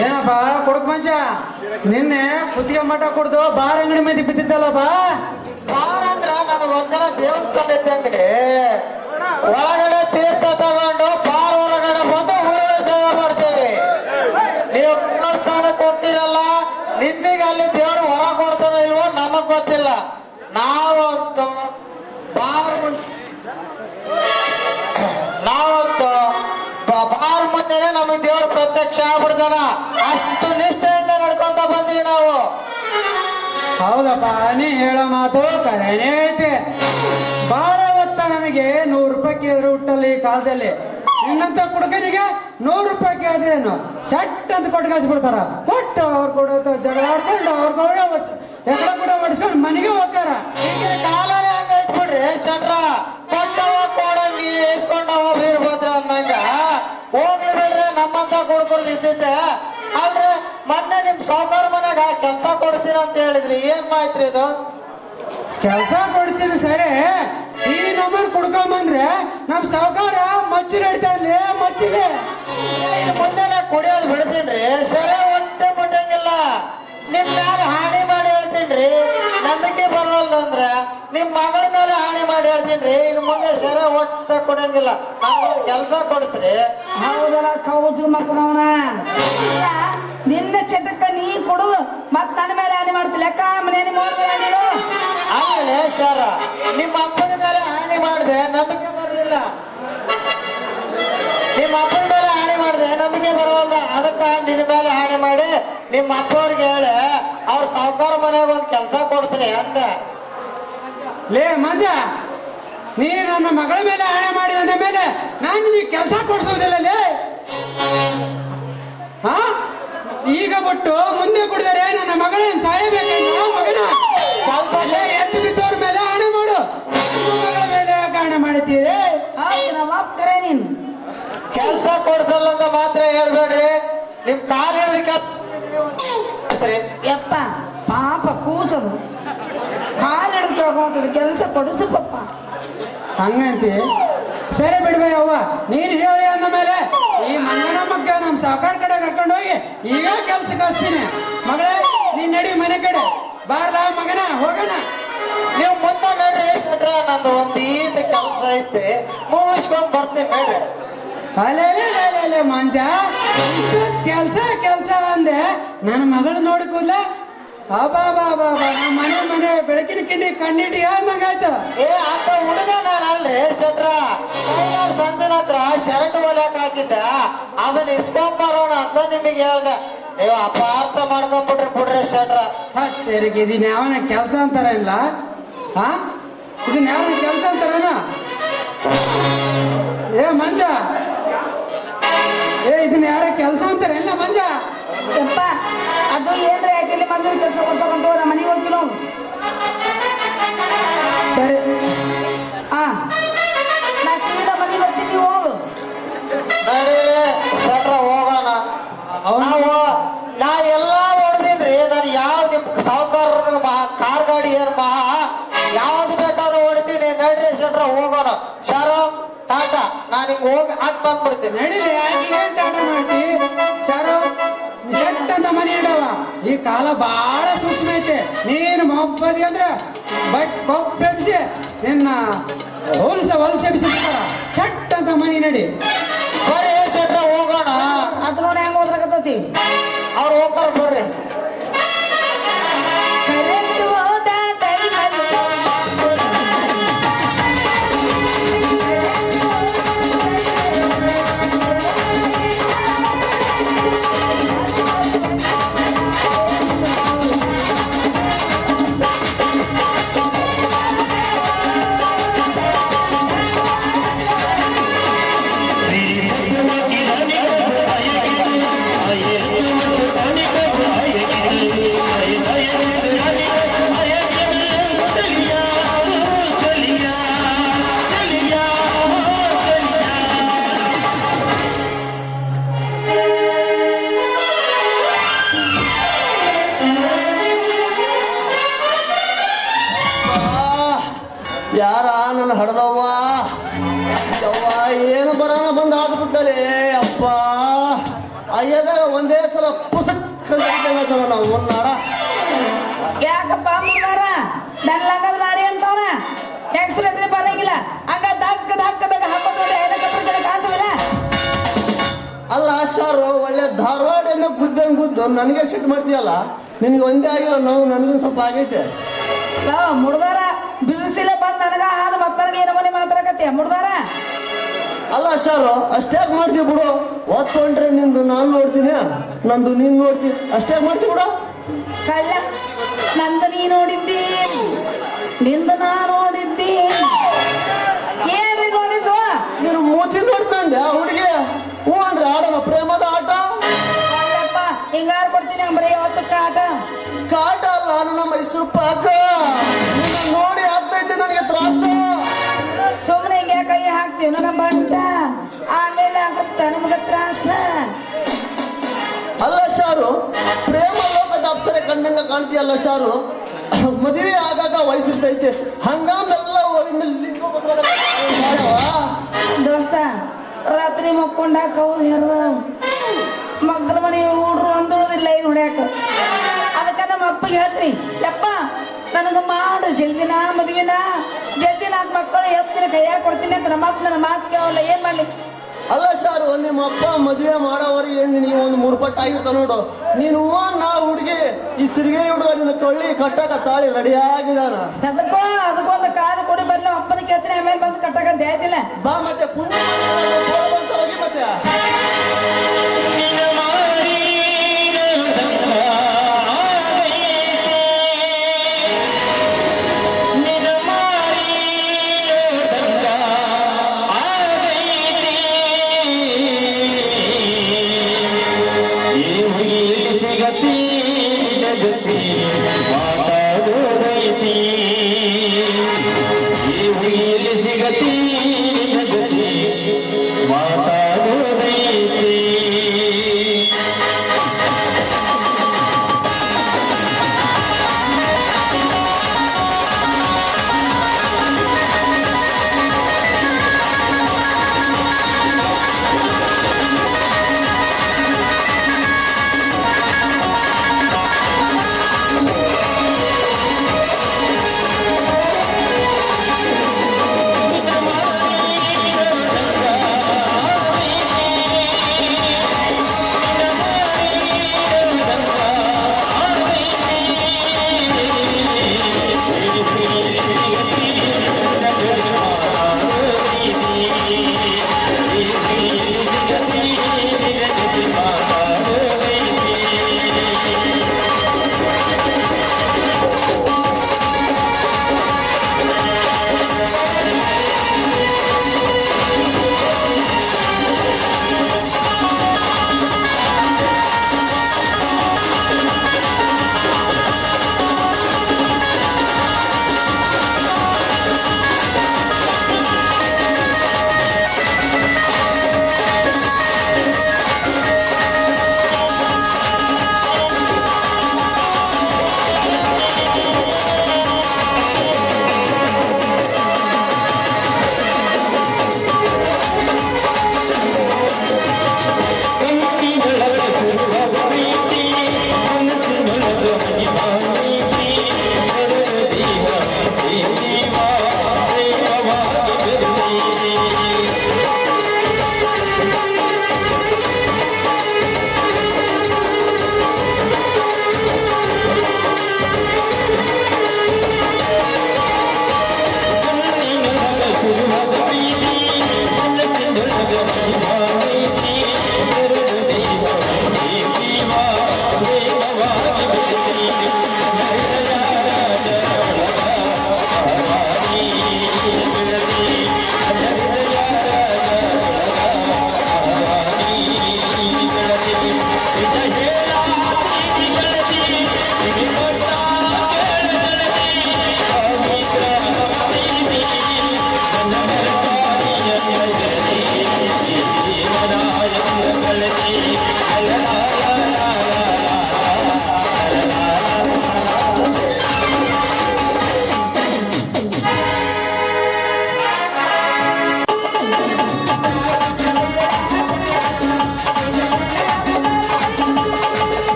ಏನಪ್ಪ ಕೊಡಕ್ ಮಂಚ ನಿನ್ನೆ ಕುತ್ತಿಗೆ ಮಠ ಕುಡ್ದು ಬಾರ್ ಅಂಗಡಿ ಮೇಲೆ ಬಿದ್ದಿದ್ದಲ್ಲ ಬಾ. ಬಾರ್ ಅಂದ್ರ ನಮಗ ಒಂದಿನ ದೇವಸ್ಥಾನ ಇದ್ದಂಗ್ರಿ. ಒಳಗಡೆ ತೀರ್ಥ ತಗೊಂಡು ಬಾರ್ ಹೊರಗಡೆ ಬಂದು ಊರಳ ಸೇವೆ ಮಾಡ್ತೇವೆ. ನೀವು ದೇವಸ್ಥಾನಕ್ಕೆ ಹೋಗ್ತೀರಲ್ಲ, ನಿಮಗೆ ಅಲ್ಲಿ ದೇವರು ಹೊರ ಕೊಡ್ತಾರೋ ಇಲ್ವೋ ನಮಗ್ ಗೊತ್ತಿಲ್ಲ. ನಾವಂತೂ ಬಾರ್ ಮುಂದೆನೆ ನಮಗೆ ದೇವ್ರ ಪ್ರತ್ಯಕ್ಷ ಆಗ್ಬಿಡ್ತಾನ. ಅಷ್ಟು ನಿಷ್ಠೆಯಿಂದ ನಡ್ಕೊಂತ ಬಂದೀವಿ ನಾವು. ಹೌದಪ್ಪ, ನೀ ಹೇಳೋ ಮಾತು ಕರೆನೇ ಐತೆ. ಬಾಳ ಹೊತ್ತ ನಮಗೆ 100 ರೂಪಾಯಿ ಕೇಳಿದ್ರು ಹುಟ್ಟಲ್ಲ ಈ ಕಾಲದಲ್ಲಿ. ಇನ್ನಂತ ಕುಡುಕನಿಗೆ 100 ರೂಪಾಯಿ ಕೇಳಿದ್ರೇನು ಚಟ್ ಅಂತ ಕೊಟ್ಟು ಕಳ್ಸಿಬಿಡ್ತಾರ. ಕೊಟ್ಟು ಅವ್ರು ಕೊಡೋದು ಜಗಳ ಆಡ್ಕೊಂಡು ಅವ್ರಿಗೆ ಎಕಡೆ ಕೂಡ ಹೊಡಿಸ್ಕೊಂಡು ಮನೆಗೆ ಹೋಗ್ತಾರ. ಈಗಿನ ಕಾಲನೇ ಹಂಗೈತ್ ಬಿಡ್ರಿ ಶಟ್ರ. ಕೊಂಡವ ಕೊಡಂಗಿ ಇಸ್ಕೊಂಡವ ವೀರಭದ್ರ ಅನ್ನಂಗ ಹೋಗ್ಲಿ ಬಿಡ್ರಿ. ನಮ್ಮಂತ ಕುಡ್ಕುರ್ದು ಇದ್ದಿದ್ದೆ ಆದ್ರೆ ಮೊನ್ನೆ ನಿಮ್ ಸಾವುಕಾರ ಮನೆಗ ಕೆಲಸ ಕೊಡ್ತೀರ ಅಂತ ಹೇಳಿದ್ರಿ. ಏನ್ ಮಾಹಿತಿ ಇದು? ಕೆಲಸ ಕೊಡ್ತೀನಿ ಸರಿ, ಈ ನಂಬರ್ ಕುಡ್ಕೊಂಬಂದ್ರೆ ನಮ್ ಸಾವುಕಾರ ಮಚ್ಚಿ ನಡೀತಾ ಇರ್ಲಿ ಮಚ್ಚಿಗೆ. ಇನ್ನು ಮುಂದೆನೆ ಕುಡಿಯೋದು ಬಿಡ್ತೀನ್ರಿ. ಸರಿ ಹೊಟ್ಟೆ ಮುಟ್ಟಂಗಿಲ್ಲ. ನಿಮ್ ಮ್ಯಾಲ ಹಾನಿ ಮಾಡಿ ಹೇಳ್ತೀನ್ರಿ. ನಂಬಿಕೆ ಬರೋಲ್ಲ ಅಂದ್ರ ನಿಮ್ ಮಗಳ ಮೇಲೆ ಹಾನಿ ಮಾಡಿ ಹೇಳ್ತೀನ್ರಿ. ಇನ್ನು ಮುಂದೆ ಸರಿ ಹೊಟ್ಟೆ ಕೊಡಂಗಿಲ್ಲ. ನಮ್ಗೊಂದು ಕೆಲಸ ಕೊಡಿಸ್ರಿ. ಹೌದಲ್ಲ ಕೌಜು ಮಕ್ಕಳವನ. ನಿನ್ನ ಚಟಕ್ಕ ನೀ ಕೊಡುದು ಮತ್ ನನ್ನ ಮೇಲೆ ಹಾನಿ ಮಾಡ್ತಿ. ಲೆಕ್ಕ ಮನೆ ನೀನು ಆಮೇಲೆ ಶರ ನಿಮ್ಮ ಅಪ್ಪನ ಮೇಲೆ ಹಾನಿ ಮಾಡಿದೆ, ನಂಬಿಕೆ ಬರಲಿಲ್ಲ. ನಿಮ್ಮ ಅಪ್ಪನ ಮೇಲೆ ಹಾನಿ ಮಾಡಿದೆ, ನಂಬಿಕೆ ಬರವಲ್ದ. ಅದಕ್ಕ ನಿನ್ನ ಮೇಲೆ ಹಾನಿ ಮಾಡಿ ನಿಮ್ಮ ಅಪ್ಪವ್ರಿಗೆ ಹೇಳಿ ಅವ್ರ ಸಾವುಕಾರ ಮನೆಯಾಗ ಒಂದು ಕೆಲಸ ಕೊಡ್ಸ್ರಿ ಅಂತ. ಲೇ ಮಂಜ, ನೀ ನನ್ನ ಮಗಳ ಮೇಲೆ ಹಣೆ ಮಾಡಿ ಅಂದ ಮೇಲೆ ನಾನು ನಿನಗೆ ಕೆಲಸ ಕೊಡಿಸೋದಿಲ್ಲ ಲೇ. ಹಾ, ಈಗ ಬಿಟ್ಟು ಮುಂದೆ ಕುಡಿದರೆ ನನ್ನ ಮಗಳೇನು ಸಾಯಬೇಕೇನು ಮಗನ? ಕೆಲಸ ಎತ್ತು ಬಿದ್ದವ್ರ ಮೇಲೆ ಹಣೆ ಮಾಡು, ಮಗಳ ಮೇಲೆ ಯಾಕೆ ಹಣೆ ಮಾಡಿದ್ದೀರಿ? ಹೌದು ನಮ್ಮ ಅಪ್ಪರೇ ನೀನು. ಕೆಲಸ ಕೊಡ್ಸಲ್ಲ ಅಂತ ಮಾತ್ರ ಹೇಳ್ಬೇಡ್ರಿ. ನಿಮ್ ಕಾಲ್ ಹಿಡಿದಕ್ಕೆ ಯಪ್ಪ ಪಾಪ ಕೂಸದು ಕಾಲು ಹಿಡಿದು ಹೋಗುವಂಥದ್ದು ಕೆಲಸ ಕೊಡಿಸು ಪಪ್ಪ. ಹಂಗಂತಿ ಸರಿ ಬಿಡ್ಬೇ ಅವ್ವ, ನೀನ್ ಹೇಳಿ ಅಂದ ಮೇಲೆ ಈ ಮಂಗನ ಮಗ್ಗ ನಮ್ ಸಾವುಕಾರ ಕಡೆ ಕರ್ಕೊಂಡು ಹೋಗಿ ಈಗ ಕೆಲ್ಸಕ್ಕೆ ಹಚ್ತೀನಿ. ಮಗಳೇ ನೀನ್ ನಡಿ ಮನೆ ಕಡೆ ಬಾರ್ಲಾ ಮಗನ, ಹೋಗೋಣ. ನೀವು ಮುಂದೆ ನೋಡ್ರಿ. ಎಷ್ಟು ನಂದು ಒಂದ್ ಈಟ್ ಕೆಲಸ ಐತೆ, ಮುಗಿಸ್ಕೊಂಡ್ ಬರ್ತೀನಿ ನೋಡ್ರಿ. ಅಲ್ಲೇ ಮಂಜ, ಕೆಲ್ಸ ಅಂದೆ ನನ್ನ ಮಗಳು ನೋಡಿಕೂದ್ಲ. ಬಾಬಾ ನಮ್ಮ ಮನೆ ಬೆಳಕಿನ ಕಿಂಡಿ ಕಣ್ಣಿಟ್ಟು ಅಂದಂಗಾಯ್ತು. ಏ ಅಂತ ಹುಡುಗ ನಾನು ಅಲ್ರಿ ಶೆಟ್ರ. ಕೈಲಾರ ಸಂಜನ ಹತ್ರ ಶರ್ಟ್ ಹೊಲ್ಯಾಕ ಹಾಕಿದ್ದ, ಅದನ್ನ ಇಸ್ಕೊಂಡ್ ಬರೋಣ ಅಂತ ನಿಮಗೆ ಹೇಳ್ದೆ. ನೀವು ಅಪಾರ್ಥ ಮಾಡ್ಕೊಂಡ್ಬಿಟ್ರಿ ಶೆಟ್ರ. ತೆರಿಗೆ ಇದನ್ನ ಯಾವನ ಕೆಲಸ ಅಂತಾರಲ್ಲ? ಹಾ, ಇದನ್ನ ಯಾವನ ಕೆಲಸ ಅಂತಾರೇನ? ಏ ಮಂಜ, ಯಪ್ಪ ಅದು ಏನ್ರಿ ಯಾಕೆಲ್ಲಿ ಮಂದಿ ಕೆಲಸ ಕೊಡ್ಸೋಕಂತ ನಮ್ಮ ಮನೆಗೆ ಹೋಗಿ ನಾವು ಸರಿ ಹಾ ನಾ ಸೀದಾ ಮನೆಗೆ ಬರ್ತೀನಿ ನೀವು ಹೋಗು ನಡೀರಿ ಶೆಟ್ರ ಹೋಗೋಣ. ನಾವು ನಾ ಎಲ್ಲ ಹೊಡೆದಿನ್ರಿ. ನಾನು ಯಾವ ನಿಮ್ ಸಾವುಕಾರ ಕಾರ್ ಗಾಡಿ ಏನ್ ಯಾವ್ದು ಬೇಕಾದ್ರೂ ಹೊಡಿತೀನಿ. ನಡ್ರಿ ಶೆಟ್ರ ಹೋಗೋಣ. ಶರೋ ಟಾಟಾ ನಾನು ಹಿಂಗ್ ಹೋಗಿ ಹಾಕಿ ಬಂದ್ಬಿಡ್ತೀನಿ. ನಡಿಲಿ ಯಾಕೆ ಟಾಟ ಮಾಡ್ತಿ ಶಾರು ಜಟ್ ಅಂತ ಮನೆ ಇಡವ. ಈ ಕಾಲ ಬಹಳ ಸೂಕ್ಷ್ಮ ಐತೆ. ನೀನು ಮೊಬ್ಬದಿ ಅಂದ್ರ ಬಟ್ ಕೊಬ್ಬೆಬ್ಸಿ ನಿನ್ನ ಹೊಲಸೆಬ್ಸಿರ್ತಾರ. ಚಟ್ ಅಂತ ಮನೆ ನಡಿ. ಬರ್ರಿ ಶೆಟ್ರ ಹೋಗೋಣ. ಅದು ನೋಡಿ ಹೆಂಗ್ ಹೋದ್ರಾಗತ್ತತಿ ಅವ್ರು ಹೋಗ್ತಾರ ಬರ್ರಿ. ಕರೆಂಟ್ ಹೋದ ಟೈಮಲ್ಲಿ ಯಾರ ನನ್ನ ಹಡ್ದವ್ವ ಯವ್ವ ಏನು ಬರೋಣ ಬಂದು ಆದ್ಬಿಟ್ಟಲೆ ಅಪ್ಪ ಅಯ್ಯದಾಗ ಒಂದೇ ಸಲ ಪುಸಕ್ ನಾವು ನಾಡ ಯಾಕಪ್ಪ ಮುಗಾರ ಬೆಲ್ಲಂಗದ ಗಾಡಿ ಅಂತವನ ಹೆಂಗಸ್ರು ಎದ್ರೆ ಬರಂಗಿಲ್ಲ ಹಂಗ ದಕ್ಕದಾಗ ಹಾಕೊಂಡು ಹೆಣ್ಣ ಕಪ್ಪಡಿಸಲು ಕಾಣ್ತವಲ್ಲ ಅಲ್ಲ ಶಾರು ಒಳ್ಳೆ ಧಾರವಾಡ ಗುದ್ದು ನನಗೆ ಸಿಟ್ಟು ಮಾಡ್ತೀಯಲ್ಲ. ನಿನಗೆ ಒಂದೇ ಆಗಿಲ್ಲ ನಾವು ನನಗೂ ಸ್ವಲ್ಪ ಆಗೈತೆ. ಮುಡ್ದಾರ ಬಿಡಿಸಿಲೆ ಬಂದ್ ನನಗ ಆದ ಮತ್ತನಿಗೆ ಏನೋ ಮನೆ ಮಾತಾಡಕತ್ತಿ ಮುಡ್ದಾರ. ಅಲ್ಲ ಶಾರು ಅಷ್ಟ್ಯಾಕ್ ಮಾಡ್ತೀವಿ ಬಿಡು. ಒತ್ಕೊಂಡ್ರೆ ನಿಂದು ನಾನು ನೋಡ್ತೀನಿ, ನಂದು ನೀನು ನೋಡ್ತೀನಿ, ಅಷ್ಟ್ಯಾಕ್ ಮಾಡ್ತೀವಿ ಬಿಡು. ಕಳ್ಳ ನಂದು ನೀ ನೋಡಿದ್ದಿ ನಿಂದ ನಾ ನೋಡಿದ್ದಿ ಏನ್ರಿ ನೋಡಿದ್ದು ನೀನು ಮೂತಿ ನೋಡ್ತಂದೆ ಹುಡುಗಿ ಹ್ಞೂ ಅಂದ್ರೆ ಆಡೋಣ ಪ್ರೇಮದ ಆಟ. ಅಲ್ಲಪ್ಪ ಹಿಂಗಾರ ಕೊಡ್ತೀನಿ ಬರೀ ಯಾವತ್ತು ಕಾಟ ಕಾಟ ಅಲ್ಲ ನನ್ನ ಮೈಸೂರು ಪಾಕ. ನಿನ್ನ ನೋಡಿ ಆಗ್ತೈತೆ ನನಗೆ ತ್ರಾಸು. ಸುಮ್ಮನೆ ಹಿಂಗೆ ಕೈ ಹಾಕ್ತೀವಿ ನನ್ನ ಬಂಟ ಆಮೇಲೆ ಆಗುತ್ತ ನಮಗ ತ್ರಾಸ. ಅಲ್ಲ ಶಾರು ಪ್ರೇಮ ಲೋಕದ ಅಪ್ಸರೆ ಕಂಡಂಗ ಕಾಣ್ತೀಯಲ್ಲ ಶಾರು. ಮದುವೆ ಆಗಾಗ ವಯಸ್ಸಿರ್ತೈತೆ ಹಂಗಾಮೆಲ್ಲ ದೋಸ್ತ ರಾತ್ರಿ ಮಕ್ಕೊಂಡ ಕೌ ಹೆರ್ದ ಮಗ್ಳ ಮನೆ ಹುಡ್ರು ಅಂದುಳದಿಲ್ಲ ಏನು ಹೊಡ್ಯಾಕ. ಅದಕ್ಕೆ ನಮ್ಮ ಅಪ್ಪಗೆ ಹೇಳ್ತೀನಿ ಯಪ್ಪ ನನಗೆ ಮಾಡು ಜಲ್ದಿನ ಮದುವೆನ ಜಲ್ದಿ ನಾಲ್ಕು ಮಕ್ಕಳು ಎತ್ತಿನ ಕೈಯಾಗ ಕೊಡ್ತೀನಿ ಅಂತ ನಮ್ಮ ಅಪ್ಪ ನನ್ನ ಮಾತು ಕೇಳಲ್ಲ ಏನ್ ಮಾಡ್ಲಿ. ಅಲ್ಲ ಶಾರು ನಿಮ್ಮ ಅಪ್ಪ ಮದುವೆ ಮಾಡೋವರೆಗೆ ನಿನಗೆ ಒಂದು 3 ಪಟ್ಟು ಆಗಿರ್ತ ನೋಡು. ನೀನು ನಾ ಹುಡುಗಿ ಈ ಸಿರಿಗೇರಿ ಹುಡುಗ ನಿನ್ನ ಕೊಳ್ಳಿ ಕಟ್ಟಕ ತಾಳಿ ರೆಡಿ ಆಗಿದಾನ. ಅದಕ್ಕೊಂದು ಕಾದು ಕೊಡಿ ಬರ್ಲಿ ಅಪ್ಪನ ಕೇಳ್ತೀನಿ ಆಮೇಲೆ ಬಂದು ಕಟ್ಟಕಂತ ಹೇಳ್ತಿಲ್ಲ. ಬಾ ಮತ್ತೆ ಪುಣ್ಯ ಅಂತ ಹೋಗಿ ಮತ್ತೆ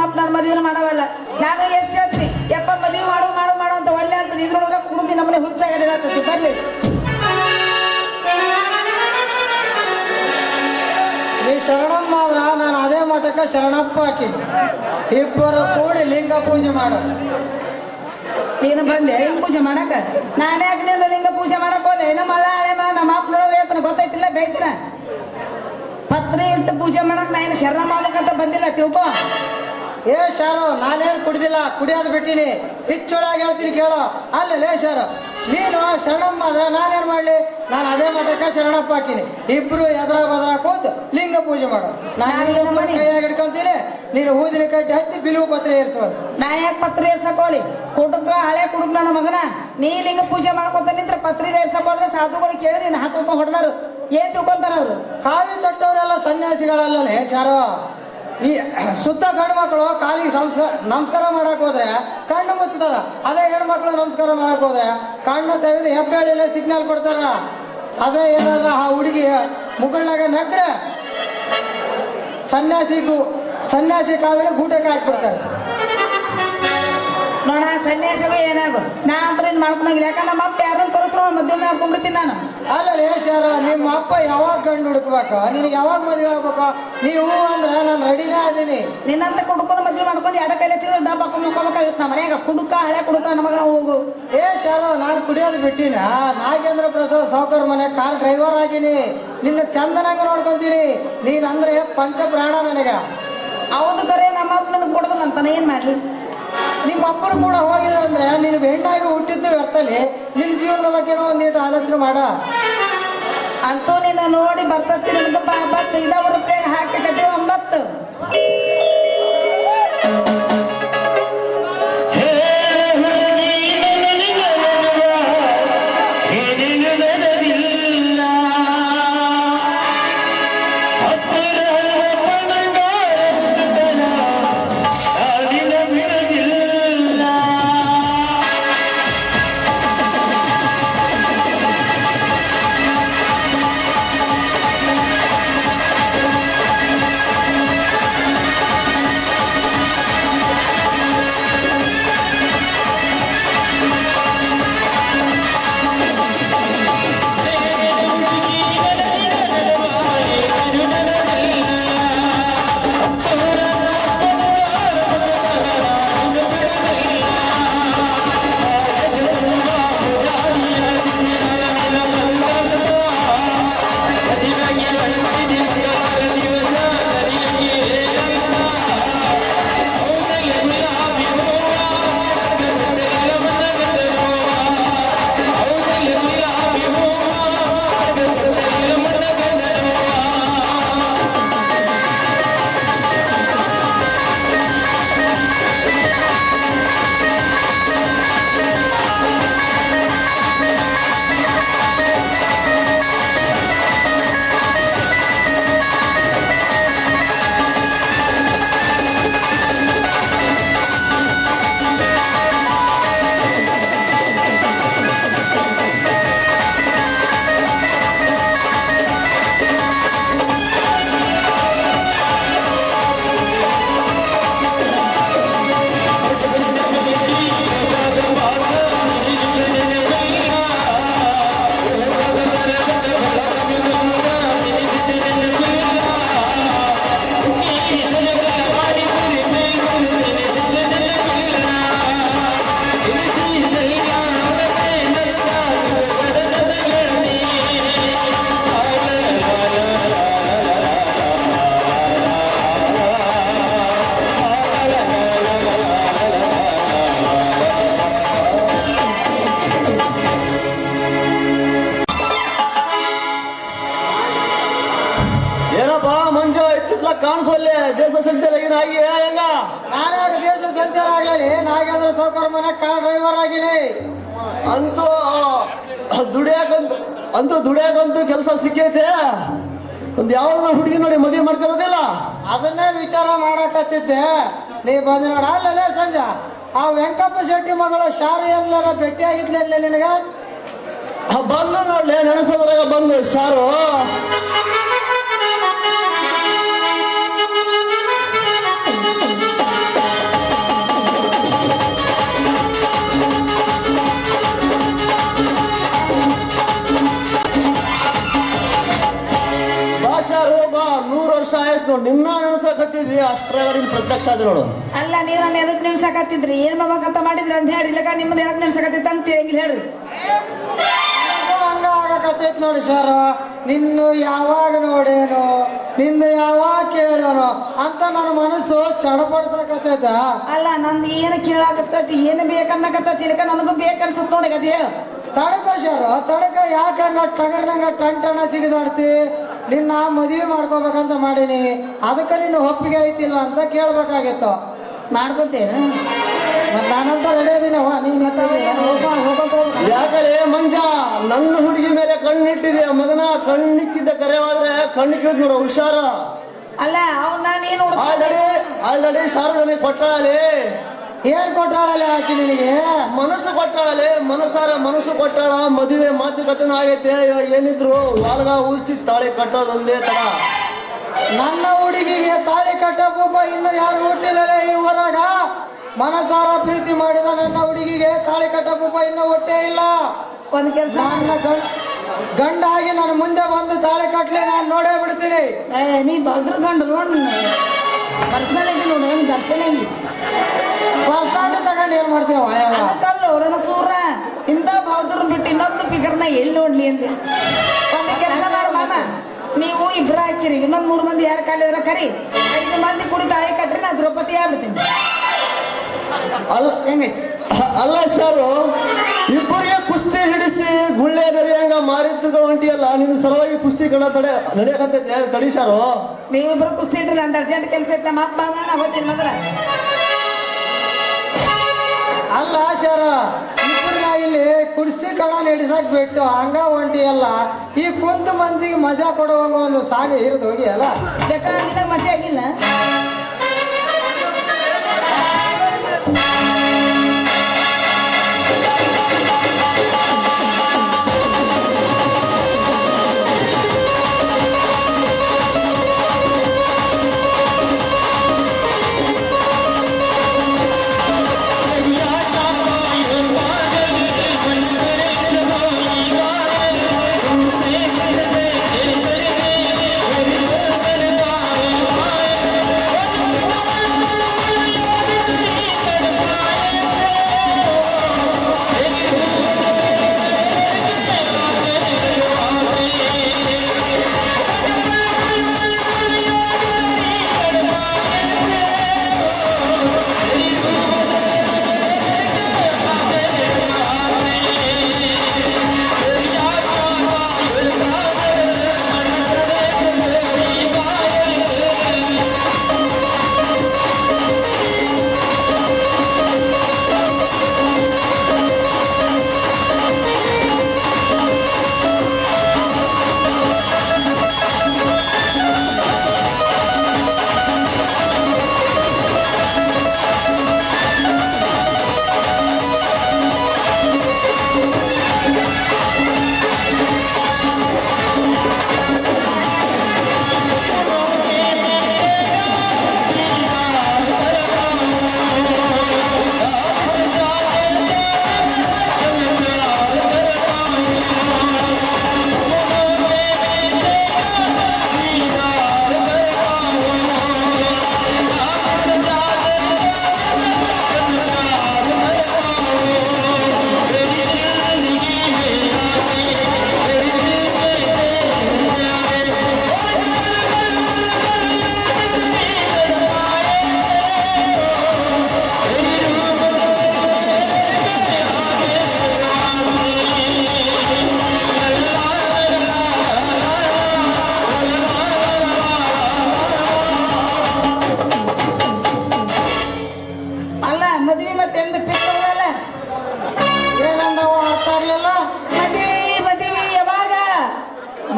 ಅಪ್ಪ ನನ್ನ ಮದುವೆನ ಮಾಡವಲ್ಲ. ನಾನು ಎಷ್ಟು ಹೇಳ್ತೀನಿ ಯಪ್ಪ ಮದುವೆ ಮಾಡು ಮಾಡು ಮಾಡು ಅಂತ ಒಳ್ಳೆ ಆಗ್ತದೆ. ಇದ್ರೊಳಗೆ ಕುಡ್ದು ನಮ್ಮನೆ ಹುಚ್ಚಾಗಿ ಹೇಳತ್ತೈತಿ. ಬರ್ಲಿ ನೀ ಶರಣಮ್ಮ ಆದ್ರ ನಾನು ಅದೇ ಮಠಕ್ಕೆ ಶರಣಪ್ಪ ಹಾಕಿನಿ. ಇಬ್ಬರು ಕೂಡಿ ಲಿಂಗ ಪೂಜೆ ಮಾಡು. ನೀನು ಬಂದೆ ಲಿಂಗ ಪೂಜೆ ಮಾಡಕ? ನಾನೇ ಯಾಕೆ ನಿನ್ನ ಲಿಂಗ ಪೂಜೆ ಮಾಡಕ್ ಹೋದೆ? ನಮ್ಮ ಹಳೆ ನಮ್ಮ ಅಪ್ಪ ನೋಡಿದ್ರೆ ಆತನ ಗೊತ್ತೈತಿಲ್ಲ, ಬೈತಿನ ಪತ್ರಿ ಇಟ್ಟು ಪೂಜೆ ಮಾಡಕ್ ನಾನು ಶರಣ ಮಾಡ್ಬೇಕಂತ ಬಂದಿಲ್ಲ ತಿಳ್ಕೊ. ಏ ಶಾರು, ನಾನೇನು ಕುಡ್ದಿಲ್ಲ, ಕುಡಿಯೋದು ಬಿಟ್ಟಿನಿ. ಹಿಚ್ಚೊಳಗೆ ಹೇಳ್ತೀನಿ ಕೇಳೋ. ಅಲ್ಲೇ ಶಾರು, ನೀನು ಶರಣಮ್ಮ ಆದ್ರೆ ನಾನೇನು ಮಾಡ್ಲಿ? ನಾನು ಅದೇ ಮಠಕ್ಕೆ ಶರಣಪ್ಪ ಹಾಕಿನಿ. ಇಬ್ರು ಎದ್ರ ಬದ್ರ ಕೂತು ಲಿಂಗ ಪೂಜೆ ಮಾಡು. ನಾನು ಕೈಯಾಗ ಹಿಡ್ಕೊಂತೀನಿ, ನೀನು ಊದಿನ ಕಟ್ಟಿ ಹಚ್ಚಿ ಬಿಲ್ವು ಪತ್ರ ಏರ್ಸೋದು. ನಾ ಯಾಕೆ ಪತ್ರಿ ಏರ್ಸಕ್ ಹೋಲಿ? ಕುಟುಕ ಹಳೆ ಕುಡುಕ್ ನನ್ನ ಮಗನ. ನೀ ಲಿಂಗ ಪೂಜೆ ಮಾಡ್ಕೊತ ನಿಂತ್ರ ಪತ್ರಿ ಏರ್ಸಕ್ ಹೋದ್ರೆ ಸಾಧುಗಳು ಕೇಳಿ ನೀನು ಹಾಕೊಂಡ್ ಹೊಡೆದಾರು. ಏನ್ ತಿಳ್ಕೊಂತಾರ ಅವ್ರು? ಕಾವಿ ತೊಟ್ಟವರೆಲ್ಲ ಸನ್ಯಾಸಿಗಳಲ್ಲೇ ಶಾರು. ಈ ಶುದ್ಧ ಗಂಡು ಮಕ್ಕಳು ಕಾಲಿಗೆ ನಮಸ್ಕಾರ ಮಾಡಕ್ ಹೋದ್ರೆ ಕಣ್ಣು ಮುಚ್ತಾರ. ಅದೇ ಹೆಣ್ಮಕ್ಳು ನಮಸ್ಕಾರ ಮಾಡಕ್ ಹೋದ್ರೆ ಕಣ್ಣು ತೆಗೆದು ಹೆಬ್ಬೆಳಿಲ್ಲ ಸಿಗ್ನಲ್ ಕೊಡ್ತಾರ. ಅದೇ ಏನಾದ್ರ ಆ ಹುಡುಗಿ ಮುಗಳಾಗ ನಗ್ರೆ ಸನ್ಯಾಸಿ ಕಾವಿನ ಗೂಟಕ್ಕೆ ಹಾಕ್ಬಿಡ್ತಾರೆ. ನೋಡ ಸನ್ಯಾಸಿಗೂ ಏನಾಗು ನಾ ಅಂತ ನೀನ್ ಮಾಡ್ಕೊಂಡಾಗಿಲ್ಲ. ಯಾಕಂದ್ರೆ ನಮ್ಮ ಅಪ್ಪ ಯಾರನ್ನ ತೋರಿಸ್ರು ಮದುವೆ ಮಾಡ್ಕೊಂಡ್ಬಿಡ್ತೀನಿ ನಾನು. ಅಲ್ಲಲ್ಲಿ ಶಾರ, ನಿಮ್ಮ ಅಪ್ಪ ಯಾವಾಗ ಗಂಡು ಹುಡುಕ್ಬೇಕು? ನಿನಗೆ ಯಾವಾಗ ಮದುವೆ ಆಗ್ಬೇಕು? ನೀವು ಅಂದ್ರೆ ನಾನು ರೆಡಿನೇ ಅದೀನಿ. ನಿನ್ನಂತ ಕುಡುಕನ ಮದುವೆ ಮಾಡ್ಕೊಂಡು ಎಡ ಕೈಲಿ ತಿಂದು ಡಬ್ಬ ಹಾಕೊಂಡು ಮುಕ್ಕೋಬೇಕಾಗಿತ್ತು. ನಮ್ಮ ಮನೆಯಾಗ ಕುಡುಕ ಹಳೆ ಕುಡುಕ ನಮ್ಮ ಮಗನ ಹೋಗು. ಏ ಶಾರ, ನಾನು ಕುಡಿಯೋದು ಬಿಟ್ಟಿನ. ನಾಗೇಂದ್ರ ಪ್ರಸಾದ್ ಸಾವ್ಕಾರ ಮನೆ ಕಾರ್ ಡ್ರೈವರ್ ಆಗಿನಿ. ನಿನ್ನ ಚಂದನಂಗ ನೋಡ್ಕೊಂತೀನಿ. ನೀನ್ ಅಂದ್ರೆ ಪಂಚ ಪ್ರಾಣ ನನಗ. ಹೌದು ಕರೆ, ನಮ್ಮ ಅಪ್ಪ ನನಗೆ ಕೊಡೋದು ಅಂತಾನೆ ಏನ್ ಮಾಡ್ಲಿ? ನಿಮ್ಮ ಅಪ್ಪರು ಕೂಡ ಹೋಗಿದೆ ಅಂದ್ರೆ ನೀನು ಹೆಣ್ಣಾಗಿ ಹುಟ್ಟಿದ್ದು ವ್ಯರ್ಥಲಿ. ನಿನ್ನ ಜೀವನದ ಬಗ್ಗೆನೋ ಒಂದೀಟು ಆಲೋಚನೆ ಮಾಡ. ಅಂತೂ ನಿನ್ನ ನೋಡಿ ಬರ್ತರ್ತೀನಿ. ನನಗೆ 5 ರೂಪಾಯಿ ಹಾಕಿ ಕಟ್ಟಿ 9. ಕಾಣಿಸೋಲ್ಲೇ ದೇಶ ಸಂಚಾರ ಆಗಿ ಹೆಂಗ ನಾನಾಗ ದೇಶ ಸಂಚಾರ ಆಗ್ಲಿ ನಾಗೇಂದ್ರ ಸಾವ್ಕಾರ ಮನೆ ಕಾರ್ ಡ್ರೈವರ್ ಆಗಿನಿ. ಅಂತೂ ದುಡಿಯಾಕಂತೂ ಕೆಲಸ ಸಿಕ್ಕೈತೆ. ಒಂದ್ ಯಾವ್ದು ಹುಡುಗಿ ನೋಡಿ ಮದುವೆ ಮಾಡ್ಕೊಬೋದಿಲ್ಲ. ಅದನ್ನೇ ವಿಚಾರ ಮಾಡಕತ್ತಿದ್ದೆ. ನೀ ಬಂದ್ ನೋಡ. ಅಲ್ಲೇ ಸಂಜೆ ಆ ವೆಂಕಪ್ಪ ಶೆಟ್ಟಿ ಮಗಳು ಶಾರು ಎಲ್ಲರ ಭೇಟಿ ಆಗಿದ್ಲೇ ನಿನಗ? ಬಂದು ನೋಡ್ಲೆ ನೆನಸದ್ರಾಗ ಬಂದು ಶಾರು. ಬಾ 100 ವರ್ಷ ಆಯಸ್ ನೋಡು ನಿನ್ನ ನೆನಸಕತ್ತಿದ್ವಿ ಅಷ್ಟ್ರಾಗ ನಿನ್ ಪ್ರತ್ಯಕ್ಷ ಆದ್ರೆ ನೋಡು. ಅಲ್ಲ ನೀವು ನಾನು ಎದಕ್ ನೆನ್ಸಕತ್ತಿದ್ರಿ ಏನ್ ಮಾಡ್ಬೇಕಂತ ಮಾಡಿದ್ರಿ ಅಂತ ಹೇಳಿ ಇಲ್ಲಕ ನಿಮ್ಮದು ಎದಕ್ ನೆನ್ಸಕತ್ತಿತ್ತ ಅಂತ ಹೇಳಿ ಹೇಳ್ರಿ. ಹಂಗ ಆಗಕತ್ತೈತ್ ನೋಡಿ ಸರ್, ನಿನ್ನ ಯಾವಾಗ ನೋಡೇನು ನಿಂದ ಯಾವಾಗ ಕೇಳೋನು ಅಂತ ನನ್ನ ಮನಸ್ಸು ಚಡಪಡಿಸಕತ್ತೈತ. ಅಲ್ಲ ನಂದು ಏನು ಕೇಳಾಕತ್ತೈತಿ ಏನು ಬೇಕನ್ನಕತ್ತೈತಿ ಇಲ್ಲಕ ನನಗೂ ಬೇಕನ್ಸತ್ ನೋಡಿ ಅದ್ ಹೇಳು. ತಡಕ ಸರ್ ತಡಕ ಯಾಕಂಗ ಟಗರ್ನಂಗ ಟಣ ಸಿಗದಾಡ್ತಿ ನಿನ್ನ ಮದುವೆ ಮಾಡ್ಕೋಬೇಕಂತ ಮಾಡೀನಿ, ಅದಕ್ಕೆ ನಿನ್ನ ಒಪ್ಪಿಗೆ ಐತಿಲ್ಲ ಅಂತ ಕೇಳ್ಬೇಕಾಗಿತ್ತು. ಮಾಡ್ಕೊತೇನು ಮತ್ ನಾನಂತ ರೆಡಿ ಅದೀನವ ನೀನ್ ಯಾಕಲೆ ಮಂಜ ನನ್ನ ಹುಡುಗಿ ಮೇಲೆ ಕಣ್ಣಿಟ್ಟಿದೆ ಮಗನ, ಕಣ್ಣಿಕ್ಕಿದ್ದ ಕರೆವಾದ್ರೆ ಕಣ್ಣಿಕ್ಕಿದ್ ನೋಡು ಹುಷಾರ. ಅಲ್ಲ ಅವ್ನ ನಾನು ಏನು ಆಲ್ರೆಡಿ ಶಾರದನಿಗೆ ಕೊಟ್ಟಾಳೆ. ಏನ್ ಕೊಟ್ಟಾಳಲ್ಲ ಆಕಿ ನಿನಗೆ? ಮನಸ್ಸು ಕೊಟ್ಟಾಳಲೆ, ಮನಸ್ಸು ಕೊಟ್ಟಾಳ. ಮದುವೆ ಮಾತುಕತೆನೂ ಆಗೈತೆ. ಇವಾಗ ಏನಿದ್ರು ವಾಲ್ಗ ಊಸಿ ತಾಳಿ ಕಟ್ಟೋದೊಂದೇ ತಡ. ನನ್ನ ಹುಡುಗಿಗೆ ತಾಳಿ ಕಟ್ಟಪ್ಪ ಇನ್ನು ಯಾರು ಹುಟ್ಟಿಲ್ಲಲೇ ಈ ಊರಾಗ. ಮನಸಾರ ಪ್ರೀತಿ ಮಾಡಿದ ನನ್ನ ಹುಡುಗಿಗೆ ತಾಳಿ ಕಟ್ಟಪ್ಪ ಇನ್ನು ಹುಟ್ಟೇ ಇಲ್ಲ. ಒಂದ್ ಕೆಲ್ಸ ನನ್ನ ಗಂಡಾಗಿ ನನ್ನ ಮುಂದೆ ಬಂದು ತಾಳಿ ಕಟ್ಲಿ ನಾನು ನೋಡೇ ಬಿಡ್ತೀನಿ. ನೀ ಬದ್ರ ಗಂಡು ನೋಡ್ ಪರ್ಸನಾಲಿಟಿ ನೋಡು ಏನು ದರ್ಶನ ಇಲ್ಲಿ ಪರ್ಸ್ತಾಂಡ್ ತಗೊಂಡು ಏನ್ ಮಾಡ್ತೇವ? ಅದಕ್ಕಲ್ಲ ಅವ್ರನ್ನ ಸೂರ ಇಂಥ ಬೌದ್ರನ್ನ ಬಿಟ್ಟು ಇನ್ನೊಂದು ಫಿಗರ್ನ ಎಲ್ಲಿ ನೋಡ್ಲಿ ಅಂದೆ. ಒಂದು ಕೆಲಸ ಮಾಡು ಮಾಮ, ನೀವು ಇಬ್ರು ಹಾಕಿರಿ ಇನ್ನೊಂದು 3 ಮಂದಿ ಯಾರ ಕಾಲಿದ್ರ ಕರಿ 5 ಮಂದಿ ಕುಡಿ ತಾಳಿ ಕಟ್ರಿ ನಾ ದ್ರೌಪದಿ ಆಗ್ಬಿಡ್ತೀನಿ. ಅಲ್ಲ ಹೆಂಗೈತಿ? ಅಲ್ಲ ಶಾರು, ಇಬ್ಬರಿಗೆ ಕುಸ್ತಿ ಹಿಡಿಸಿ ಗುಳ್ಳೆ ಬೆರೆಯಂಗ ಮಾರಿದ್ದು ಹೊಂಟಿಯಲ್ಲ, ನಿನ್ನ ಸಲುವಾಗಿ ಕುಸ್ತಿ ಕಣ ನಡೆಯಕತ್ತೈತೆ ತಡಿ ಶಾರು. ನೀವಿಬ್ರು ಕುಸ್ತಿ ಇಟ್ರಿ ನಂದು ಅರ್ಜೆಂಟ್ ಕೆಲಸ ಐತೆ ನಮ್ಮ ಅಪ್ಪ ನಾ ಹೋಗ್ತೀನಿ ಮಾತ್ರ. ಅಲ್ಲ ಸರ ಇಬ್ಬರನ್ನ ಇಲ್ಲಿ ಕುಡಿಸಿ ಕಣ ನಡೆಸಕ್ ಬಿಟ್ಟು ಹಂಗ ಹೊಂಟಿಯಲ್ಲ, ಈ ಕುಂತ ಮಂಜಿಗೆ ಮಜಾ ಕೊಡುವಂಗ ಒಂದು ಸಾಡಿ ಹಿರಿದು ಹೋಗಿ ಅಲ್ಲ. ಲೆಕ್ಕ ನಿನಗೆ ಮಜಾ ಆಗಿಲ್ಲ?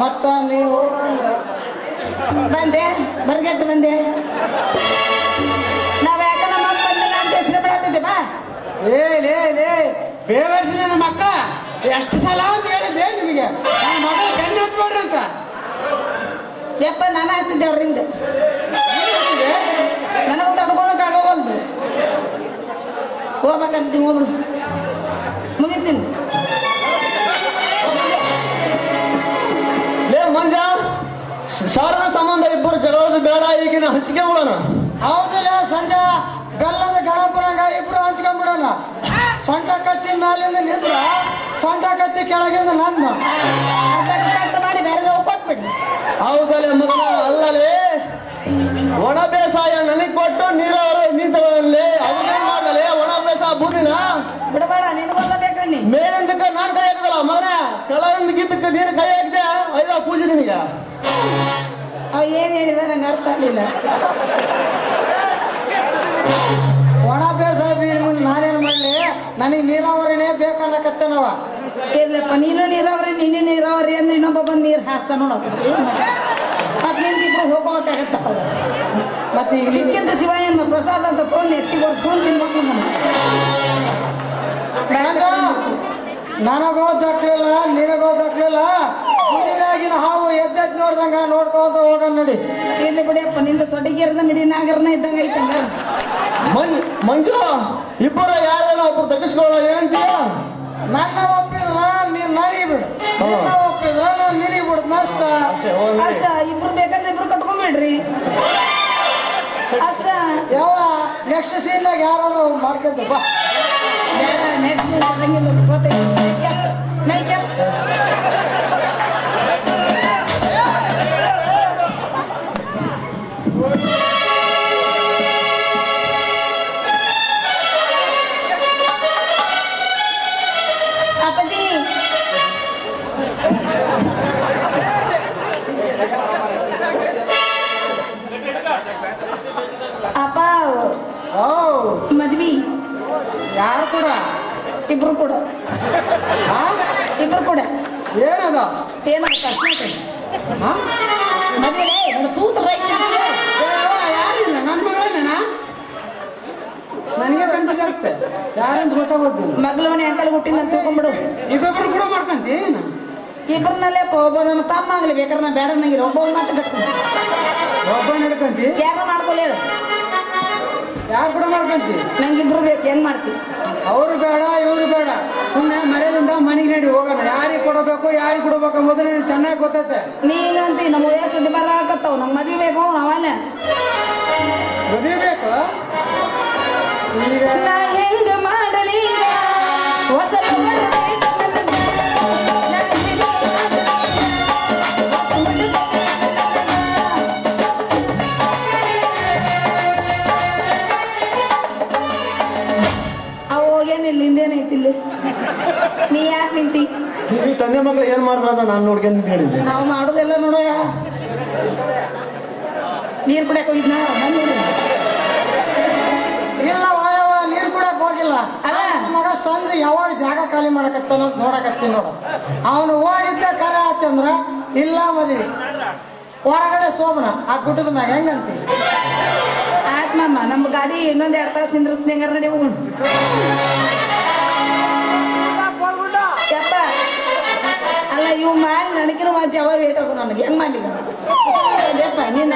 ಮತ್ತ ನೀವು ಬಂದೆ ಬರ್ಗೆಟ್ಟು ಬಂದೆ. ನಾವ್ ಯಾಕ ನಮ್ಮ ಅಪ್ಪ ಬಂದಿಲ್ಲ ಅಂತ ಹೆಸರು ಬಿಡತ್ತಿದ್ದೆ ಬಾ. ಲೇ ಬೇವರ್ಸಿ ನನ್ನ ಮಕ್ಕ ಎಷ್ಟು ಸಲ ಅಂತ ಹೇಳಿದ್ದೆ ನಿಮಗೆ ನನ್ನ ಮಗಳು ಕಣ್ಣು ಹತ್ಬೇಡ್ರಿ ಅಂತ. ಯಪ್ಪ ನಾನು ಹಾಕ್ತಿದ್ದೆ ಅವ್ರಿಂದ, ನನಗೂ ತಡ್ಕೊಳಕ್ ಆಗೋವಲ್ದು. ಹೋಗ್ಬೇಕಂತ ನೀವು ಹೋಗ್ಬಿಡು, ಮುಗಿತೀನಿ. ಲೇ ಮಂಜ ಶಾರನ ಸಂಬಂಧ ಇಬ್ಬರು ಜಗಳೋದು ಬೇಡ, ಈಗಿನ ಹಂಚಿಕೆ ಮಾಡೋಣ. ಹೌದಿಲ್ಲ ಸಂಜೆ ಬೆಲ್ಲದ ಗಣಪನಂಗ ಇಬ್ರು ಹಂಚ್ಕೊಂಡ್ಬಿಡೋಣ. ಸೊಂಟ ಕಚ್ಚಿ ಮ್ಯಾಲಿಂದ ನಿಂದ್ರ ಸೊಂಟ ಕಚ್ಚಿ ಕೆಳಗಿಂದ ನಂದ ಅರ್ಧಕ್ಕೆ ಕಟ್ ಮಾಡಿ ಬೇರೆ ಕೊಟ್ಬಿಡ್ರಿ. ಹೌದಲ್ಲೇ ಮಗನ, ಅಲ್ಲಲೇ ಒಣ ಬೇಸಾಯ ನನಗೆ ಕೊಟ್ಟು ನೀರಾವರಿ ನಿಂತಳಲ್ಲಿ ಅದನ್ನೇನ್ ಮಾಡಲೇ? ಒಣ ಬೇಸಾಯ ಭೂಮಿನ ಬಿಡಬೇಡ, ನಿನಗೊಲ್ಲ ಬೇಕಣ್ಣಿ. ಮೇಲಿಂದಕ್ಕ ನಾನ್ ಕೈ ಹಾಕದಲ್ಲ ಮಗನ, ಕೆಳಗಿಂದ ಗಿದ್ದಕ್ಕೆ ನೀನು ಕೈ ಹಾಕಿದೆ, ಐದ ಪೂಜೆ ನಿನಗೆ. ಅವ್ ಏನ್ ಹೇಳಿದ ನಂಗೆ ಅರ್ಥ ಆಗ್ಲಿಲ್ಲ. ಒಣ ಬೇಸಾಯ ಬೀರ್ ಮುಂದೆ ನಾನೇನ್ ಮಾಡ್ಲಿ? ನನಗೆ ನೀರಾವರಿನೇ ಬೇಕನ್ನಕತ್ತೇನವ. ಇರ್ಲಪ್ಪ, ನೀನು ನೀರಾವರಿ ನಿನ್ನೆ ನೀರಾವರಿ ಅಂದ್ರೆ ಇನ್ನೊಬ್ಬ ಬಂದು ನೀರು ಹಾಸ್ತಾ ನೋಡಪ್ಪ. ಮತ್ ನಿಂತಿಬ್ರು ಹೋಗ್ಕೋಬೇಕಾಗತ್ತಪ್ಪ. ಮತ್ತೆ ಈಗ ಸಿಕ್ಕಿಂತ ಶಿವ ಏನ್ ಪ್ರಸಾದ ಅಂತ ತೊಗೊಂಡು ಎತ್ತಿ ಬರ್ಸ್ಕೊಂಡು ತಿನ್ಬೇಕು. ನನಗೋ ದಕ್ಕಲಿಲ್ಲ, ನಿನಗೋ ದಕ್ಕಲಿಲ್ಲ. ಕುದಿರಾಗಿನ ಹಾವು ಎದ್ದೆದ್ ನೋಡ್ದಂಗ ನೋಡ್ಕೊಂತ ಹೋಗೋಣ ನೋಡಿ. ಇಲ್ಲಿ ಬಿಡಿಯಪ್ಪ, ನಿಂದ ತೊಡಗಿರದ ಮಿಡಿ ನಾಗರನ ಇದ್ದಂಗ ಐತಂಗ. ಮಂಜು, ಇಬ್ಬರು ಯಾರೇನೋ ಒಬ್ರು ತಗ್ಗಿಸ್ಕೊಳ್ಳೋ ಏನಂತೀಯ? ನನ್ನ ಒಪ್ಪಿದ್ರ ನೀನ್ ನನಗೆ ಬಿಡು, ನಿನ್ನ ಒಪ್ಪಿದ್ರ ನಾನು ನಿನಗೆ ಬಿಡುದು ಅಷ್ಟ. ಅಷ್ಟ ಇಬ್ರು ಬೇಕಂದ್ರೆ ಇಬ್ರು ಕಟ್ಕೊಂಡ್ಬಿಡ್ರಿ ಅಷ್ಟ. ಯಾವ ನೆಕ್ಸ್ಟ್ ಸೀನ್ದಾಗ ಯಾರು ಮಾಡ್ಕೊಂತ ಬಾ. ನೆಕ್ಸ್ಟ್ ಬರಂಗಿಲ್ಲ ಅಪ್ಪಾಜಿ. ಅಪ್ಪ ಮದ್ವಿ ಯಾರು ಕೂಡ ಇಬ್ರು ಕೂಡ ಹಾ? ಇಬ್ರು ಕೂಡ ಏನದ ಏನ ಕಷ್ಟ ಹಾ? ಮದ್ವೆ ತೂತ ರೈತ ಯಾರಿಲ್ಲ ನನ್ನ ಮಗಳೇನ? ನನಗೆ ಕನ್ಫ್ಯೂಸ್ ಆಗುತ್ತೆ, ಯಾರಂತ ಗೊತ್ತಾಗೋದಿಲ್ಲ. ಮಗ್ಳ ಮನೆ ಅಂಕಲ್ ಹುಟ್ಟಿನ ಅಂತ ತಿಳ್ಕೊಂಡ್ಬಿಡು. ಇದೊಬ್ರು ಕೂಡ ಮಾಡ್ಕಂತಿ ಏನು? ಇಬ್ಬರನ್ನಲ್ಲೇ ಒಬ್ಬ ನನ್ನ ತಮ್ಮ ಆಗ್ಲಿ ಬೇಕಾದ್ರೆ ನಾ ಬೇಡ ನಂಗಿರ ಒಬ್ಬ ಮಾತು ಕಟ್ಕೊಂಡು ಒಬ್ಬ ನಡ್ಕಂತಿ, ಯಾರ ಮಾಡ್ಕೊಳ್ಳಿ ಹೇಳು. ಯಾರು ಕೂಡ ಮಾಡ್ಕಂತಿ? ನಂಗಿಬ್ರು ಬೇಕು, ಹೆಂಗ್ ಮಾಡ್ತೀವಿ? ಅವರು ಬೇಡ ಇವರು ಬೇಡ, ಸುಮ್ಮನೆ ಮರ್ಯಾದಿಂದ ಮನೆಗೆ ನಡಿ ಹೋಗೋಣ. ಯಾರಿಗೆ ಕೊಡಬೇಕು ಯಾರಿಗೆ ಕೊಡಬೇಕು ಮೊದಲು ನೀನು ಚೆನ್ನಾಗಿ ಗೊತ್ತೈತೆ. ನೀನಂತಿ ನಮ್ಮ ವಯಸ್ಸು ಬರಾಕತ್ತಾವ, ನಮ್ ಮದ್ವಿ ಬೇಕು ಅವಲ್ಲ. ಮದುವೆ ಈಗ ನಾ ಹೆಂಗ ಮಾಡಲಿ ಹೊಸ ಹೋಗೇನಿಲ್ಲ, ಹಿಂದೇನೈತಿ ಇಲ್ಲಿ. ನೀ ಯಾಕೆ ನಿಂತಿ? ನೀವು ತಂದೆ ಮಕ್ಳು ಏನ್ ಮಾಡ್ತಾರ ಅಂತ ನಾನು ನೋಡ್ಕೊಂಡು ಹೇಳಿದ್ದೆ. ನಾವು ಮಾಡೋದೆಲ್ಲ ನೋಡೋ. ನೀರ್ ಕುಡಿಯಕ್ ಹೋಗಿದ್ನ ಇಲ್ಲ ವಾಯವ ನೀರು ಕುಡಕ್ ಹೋಗಿಲ್ಲ. ಅಲ್ಲ ಮಗ ಸಂಜೆ ಯಾವಾಗ ಜಾಗ ಖಾಲಿ ಮಾಡಕತ್ತಾನ ಅಂತ ನೋಡಕತ್ತೀನಿ ನೋಡು. ಅವನು ಹೋಗಿದ್ದ ಕರೆ ಆತಂದ್ರ ಇಲ್ಲ ಮದ್ವಿ ಹೊರಗಡೆ ಸೋಮನ ಆ ಗುಡ್ಡದ ಮ್ಯಾಗ ಹೆಂಗಂತಿ? ಆತ್ಮಮ್ಮ ನಮ್ಮ ಗಾಡಿ ಇನ್ನೊಂದ್ 2 ತಾಸು ನಿಂದ್ರಿಸ್ತೀನಿ, ಹೆಂಗಾರ ನಡಿ ಹೋಗೋಣ. ಯಪ್ಪ ಅಲ್ಲ ಇವ್ ಮಾಡಿ ನನಗಿನ ಜವ ವೇಟ್ ಆಗು ನನಗೆ ಹೆಂಗ್ ಮಾಡ್ಲಿ ಯಪ್ಪ ನಿನ್ನ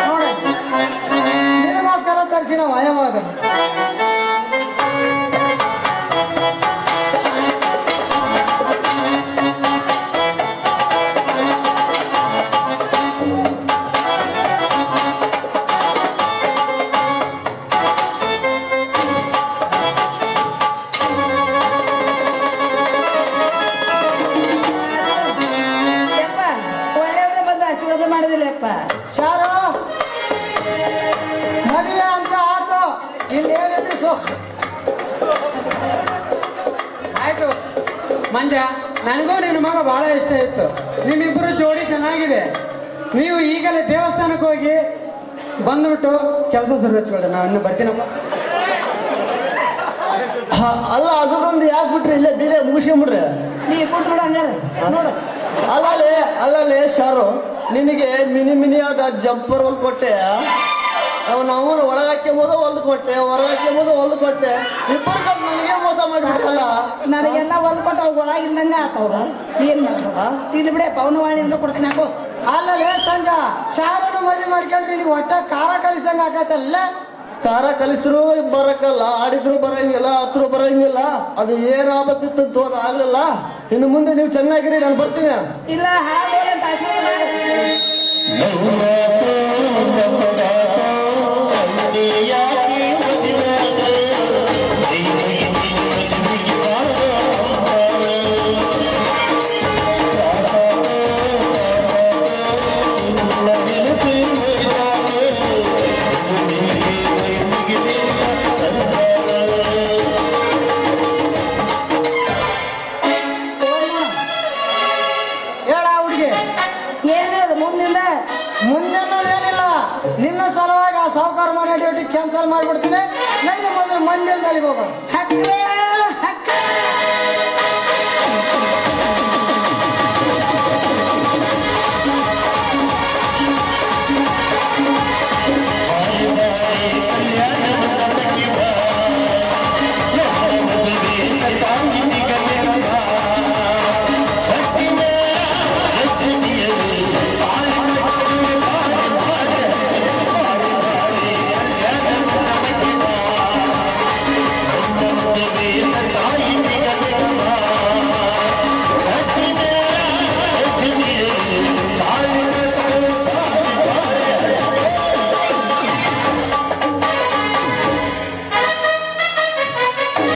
ನೋಡ ನಿನಗೋಸ್ಕರ ತರಿಸಿನ ವಾಯವಾದ. ಮಾಡಿದಿಲ್ಲಪ್ಪ. ಶಾರು ಮದುವೆ ಅಂತ ಆತು, ಇಲ್ಲಿ ಹೇಳಿದ್ರಿ ಆಯ್ತು. ಮಂಜ, ನನಗೂ ನಿನ್ನ ಮಗ ಬಹಳ ಇಷ್ಟ ಇತ್ತು. ನಿಮ್ಮಿಬ್ಬರು ಜೋಡಿ ಚೆನ್ನಾಗಿದೆ. ನೀವು ಈಗಲೇ ದೇವಸ್ಥಾನಕ್ಕೆ ಹೋಗಿ ಬಂದ್ಬಿಟ್ಟು ಕೆಲಸ ಶುರು ಹಚ್ಬೇಡ, ನಾವು ಇನ್ನು ಬರ್ತೀನಪ್ಪ. ಅಲ್ಲ ಅದನ್ನೊಂದು ಯಾಕೆ ಬಿಟ್ರಿ, ಇಲ್ಲೇ ಬೀರೆ ಮುಗಿಸ್ಕೊಂಬಿಡ್ರಿ. ನೀ ಕೂತ್ಬಿಡ ಹಂಗಾರೆ ನೋಡು. ಅಲ್ಲೇ ಶಾರು, ನಿನಗೆ ಮಿನಿ ಆದ ಜಂಪರ್ ಹೊಲ್ದು ಕೊಟ್ಟೆ. ಅವನು ಒಳಗಾಕ್ಯಬೋದು ಹೊಲ್ದು ಕೊಟ್ಟೆ, ಹೊರಗಾಕ್ಯಬೋದು ಹೊಲ್ದು ಕೊಟ್ಟೆ. ಇಬ್ಬರು ಕೊಟ್ಟು ನನಗೆ ಮೋಸ ಮಾಡಿಬಿಟ್ಟಲ್ಲ. ನನಗೆಲ್ಲ ಹೊಲ್ದು ಕೊಟ್ಟು ಅವ್ ಒಳಗಿಲ್ದಂಗ ಆತವ್ರ. ಏನ್ ಮಾಡ್ತಾವ ಇಲ್ಲಿ ಬಿಡೆ ಪವನವಾಣಿಯಿಂದ ಕೊಡ್ತೀನಿ ಹಾಕೋ. ಅಲ್ಲೇ ಸಂಜ ಶಾರನ ಮದುವೆ ಮಾಡ್ಕೊಂಡ್ರೆ ಇಲ್ಲಿ ಒಟ್ಟ ಖಾರ ಕಲಿಸಂಗ ಆಕತ್ತಲ್ಲ. ಖಾರ ಕಲಿಸ್ರು ಬರಕ್ಕಲ್ಲ, ಆಡಿದ್ರು ಬರಂಗಿಲ್ಲ, ಹತ್ರು ಬರಂಗಿಲ್ಲ. ಅದು ಏನ್ ಆಪತ್ತಿತ್ತು ಅದು ಆಗ್ಲಿಲ್ಲ. ಇನ್ನು ಮುಂದೆ ನೀವು ಚೆನ್ನಾಗಿರಿ, ನಾನು ಬರ್ತೀನಿ. ಇಲ್ಲ ಹಾಗೆ ಹೇಳ ಹುಡುಗಿ ಏನ್ ಹೇಳುದು ಮುಂದಿಂದ ಮುಂದೆನ್ನೋದೇನಿಲ್ಲ ನಿನ್ನ ಸಲುವಾಗಿ ಆ ಸಾವುಕಾರ ಮನೆ ಡ್ಯೂಟಿ ಕ್ಯಾನ್ಸಲ್ ಮಾಡ್ಬಿಡ್ತೀನಿ ನಡಿ ಮೊದಲು ಮಂದಿರ ಮೇಲೆ ಹೋಗೋಣ ಹತ್ತಿರ